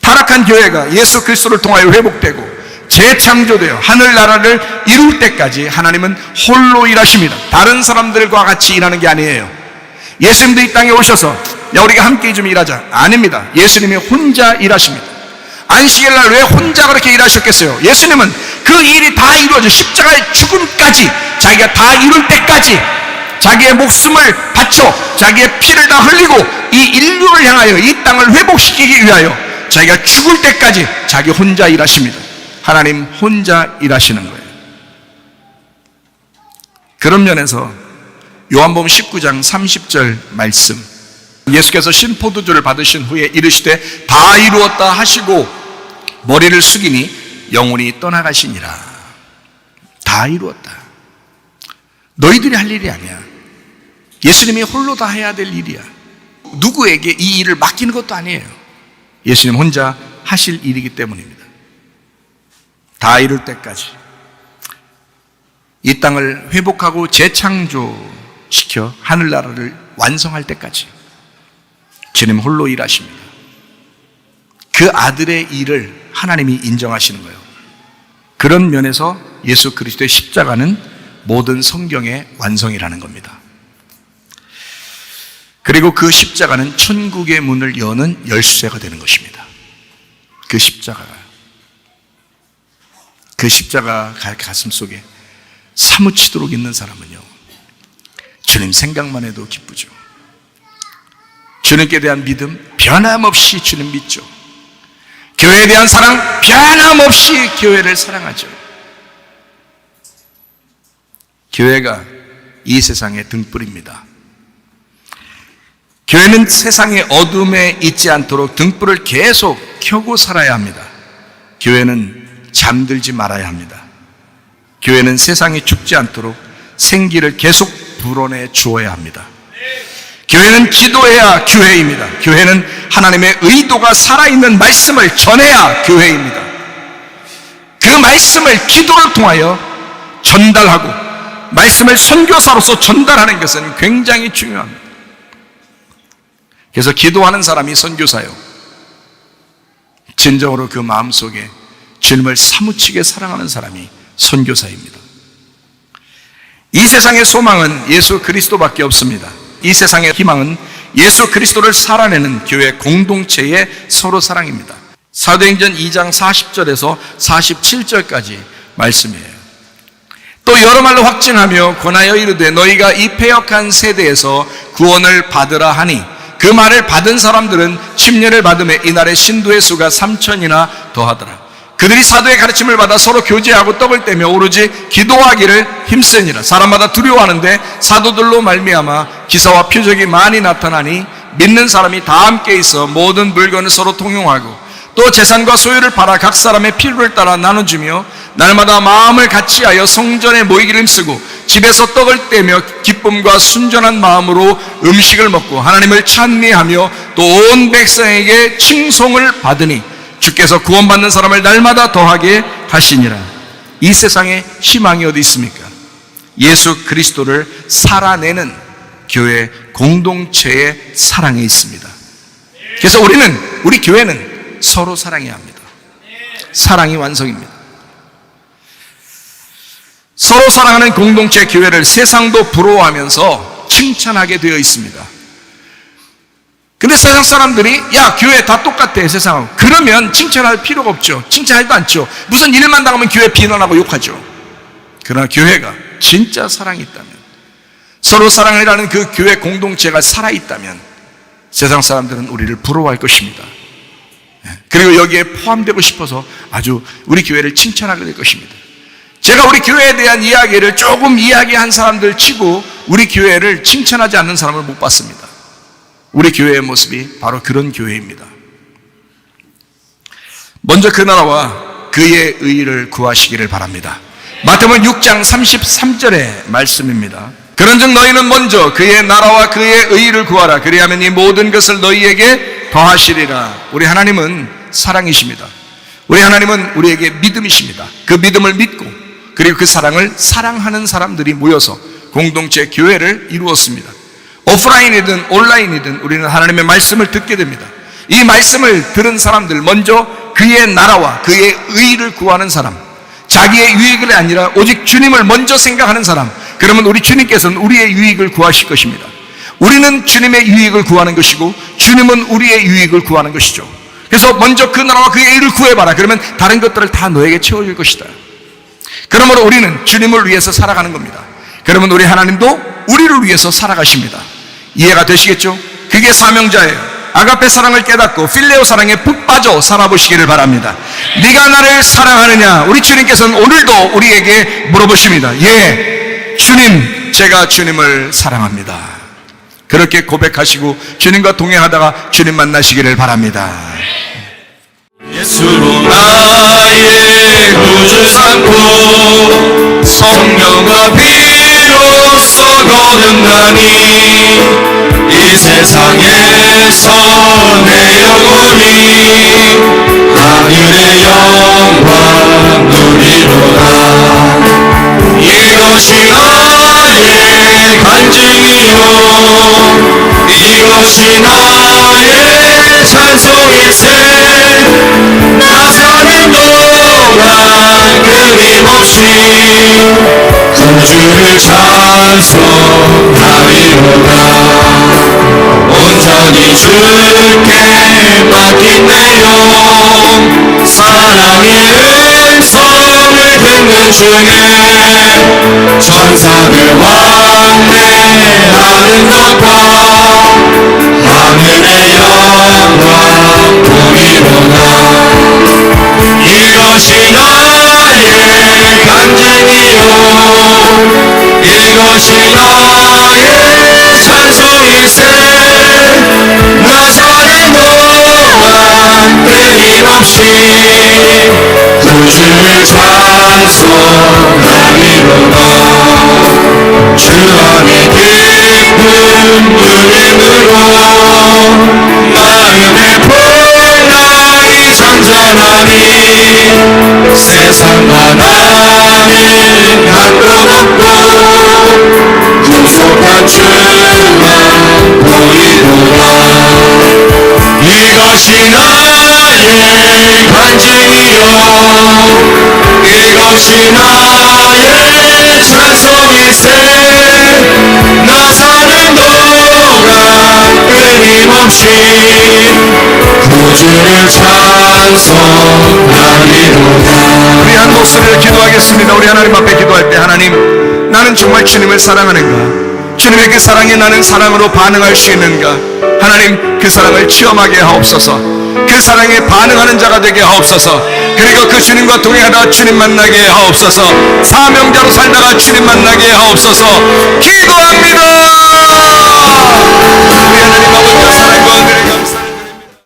타락한 교회가 예수 그리스도를 통하여 회복되고 재창조되어 하늘나라를 이룰 때까지 하나님은 홀로 일하십니다. 다른 사람들과 같이 일하는 게 아니에요. 예수님도 이 땅에 오셔서 야 우리가 함께 좀 일하자. 아닙니다. 예수님이 혼자 일하십니다. 안식일 날 왜 혼자 그렇게 일하셨겠어요? 예수님은 그 일이 다 이루어져 십자가의 죽음까지 자기가 다 이룰 때까지 자기의 목숨을 바쳐 자기의 피를 다 흘리고 이 인류를 향하여 이 땅을 회복시키기 위하여 자기가 죽을 때까지 자기 혼자 일하십니다. 하나님 혼자 일하시는 거예요. 그런 면에서 요한복음 19장 30절 말씀, 예수께서 신포도주를 받으신 후에 이르시되 다 이루었다 하시고 머리를 숙이니 영혼이 떠나가시니라. 다 이루었다. 너희들이 할 일이 아니야. 예수님이 홀로 다 해야 될 일이야. 누구에게 이 일을 맡기는 것도 아니에요. 예수님 혼자 하실 일이기 때문입니다. 다 이룰 때까지 이 땅을 회복하고 재창조시켜 하늘나라를 완성할 때까지 주님 홀로 일하십니다. 그 아들의 일을 하나님이 인정하시는 거예요. 그런 면에서 예수 그리스도의 십자가는 모든 성경의 완성이라는 겁니다. 그리고 그 십자가는 천국의 문을 여는 열쇠가 되는 것입니다. 그 십자가 가슴 속에 사무치도록 있는 사람은요, 주님 생각만 해도 기쁘죠. 주님께 대한 믿음 변함없이 주님 믿죠. 교회에 대한 사랑 변함없이 교회를 사랑하죠. 교회가 이 세상의 등불입니다. 교회는 세상의 어둠에 있지 않도록 등불을 계속 켜고 살아야 합니다. 교회는 잠들지 말아야 합니다. 교회는 세상이 죽지 않도록 생기를 계속 불어내 주어야 합니다. 교회는 기도해야 교회입니다. 교회는 하나님의 의도가 살아있는 말씀을 전해야 교회입니다. 그 말씀을 기도를 통하여 전달하고 말씀을 선교사로서 전달하는 것은 굉장히 중요합니다. 그래서 기도하는 사람이 선교사요. 진정으로 그 마음속에 주님을 사무치게 사랑하는 사람이 선교사입니다. 이 세상의 소망은 예수 그리스도밖에 없습니다. 이 세상의 희망은 예수 그리스도를 살아내는 교회 공동체의 서로 사랑입니다. 사도행전 2장 40절에서 47절까지 말씀이에요. 또 여러 말로 확증하며 권하여 이르되 너희가 이 패역한 세대에서 구원을 받으라 하니 그 말을 받은 사람들은 침례를 받음에 이날의 신도의 수가 3,000이나 더하더라. 그들이 사도의 가르침을 받아 서로 교제하고 떡을 떼며 오로지 기도하기를 힘쓰니라. 사람마다 두려워하는데 사도들로 말미암아 기사와 표적이 많이 나타나니 믿는 사람이 다 함께 있어 모든 물건을 서로 통용하고 또 재산과 소유를 팔아 각 사람의 필요를 따라 나눠주며 날마다 마음을 같이하여 성전에 모이기를 힘쓰고 집에서 떡을 떼며 기쁨과 순전한 마음으로 음식을 먹고 하나님을 찬미하며 또 온 백성에게 칭송을 받으니 주께서 구원받는 사람을 날마다 더하게 하시니라. 이 세상에 희망이 어디 있습니까? 예수 그리스도를 살아내는 교회 공동체의 사랑에 있습니다. 그래서 우리 교회는 서로 사랑해야 합니다. 사랑이 완성입니다. 서로 사랑하는 공동체 교회를 세상도 부러워하면서 칭찬하게 되어 있습니다. 근데 세상 사람들이 야 교회 다 똑같아 세상하고 그러면 칭찬할 필요가 없죠. 칭찬하지도 않죠. 무슨 일만 당하면 교회 비난하고 욕하죠. 그러나 교회가 진짜 사랑이 있다면 서로 사랑이라는 그 교회 공동체가 살아있다면 세상 사람들은 우리를 부러워할 것입니다. 그리고 여기에 포함되고 싶어서 아주 우리 교회를 칭찬하게 될 것입니다. 제가 우리 교회에 대한 이야기를 조금 이야기한 사람들 치고 우리 교회를 칭찬하지 않는 사람을 못 봤습니다. 우리 교회의 모습이 바로 그런 교회입니다. 먼저 그 나라와 그의 의를 구하시기를 바랍니다. 마태복음 6장 33절의 말씀입니다. 그런즉 너희는 먼저 그의 나라와 그의 의를 구하라. 그리하면 이 모든 것을 너희에게 더하시리라. 우리 하나님은 사랑이십니다. 우리 하나님은 우리에게 믿음이십니다. 그 믿음을 믿고 그리고 그 사랑을 사랑하는 사람들이 모여서 공동체 교회를 이루었습니다. 오프라인이든 온라인이든 우리는 하나님의 말씀을 듣게 됩니다. 이 말씀을 들은 사람들, 먼저 그의 나라와 그의 의를 구하는 사람, 자기의 유익이 아니라 오직 주님을 먼저 생각하는 사람, 그러면 우리 주님께서는 우리의 유익을 구하실 것입니다. 우리는 주님의 유익을 구하는 것이고 주님은 우리의 유익을 구하는 것이죠. 그래서 먼저 그 나라와 그의 의를 구해봐라. 그러면 다른 것들을 다 너에게 채워줄 것이다. 그러므로 우리는 주님을 위해서 살아가는 겁니다. 그러면 우리 하나님도 우리를 위해서 살아가십니다. 이해가 되시겠죠? 그게 사명자예요. 아가페 사랑을 깨닫고 필레오 사랑에 푹 빠져 살아보시기를 바랍니다. 네가 나를 사랑하느냐? 우리 주님께서는 오늘도 우리에게 물어보십니다. 예, 주님, 제가 주님을 사랑합니다. 그렇게 고백하시고 주님과 동행하다가 주님 만나시기를 바랍니다. 예수로 나의 구주 삼고 성령과 비로소 거듭나니 이 세상에서 내 영혼이 하늘의 영광 누리로다. 이것이 나의 간증이요 이것이 나의 찬송일세. 나 사는 동안 끊임없이 구주를 찬송하리로다. 온전히 주께 맡긴 내 영 사랑의 음성을 듣는 중에 천사들 왕래하는 것과 하늘의 영광 보이로다. 이것이 나의 간증이요 이것이 나의 찬송일세. 나 사는 동안 끊임없이 구주를 찬송하리로다. 주 안에 기쁜 누림으로 마음의 풍랑이 잠잠하니 세상과 나는 한도 없고 구속한 주만 보이도다. 이것이 나의 간증이요 이것이 나의 찬송일세. 나 사는 동안 끊임없이 구주를 찬송하리로다. 우리 한 목소리를 기도하겠습니다. 우리 하나님 앞에 기도할 때, 하나님, 나는 정말 주님을 사랑하는가? 주님의 그 사랑에 나는 사랑으로 반응할 수 있는가? 하나님, 그 사랑을 체험하게 하옵소서. 그 사랑에 반응하는 자가 되게 하옵소서. 그리고 그 주님과 동행하다 주님 만나게 하옵소서. 사명자로 살다가 주님 만나게 하옵소서. 기도합니다.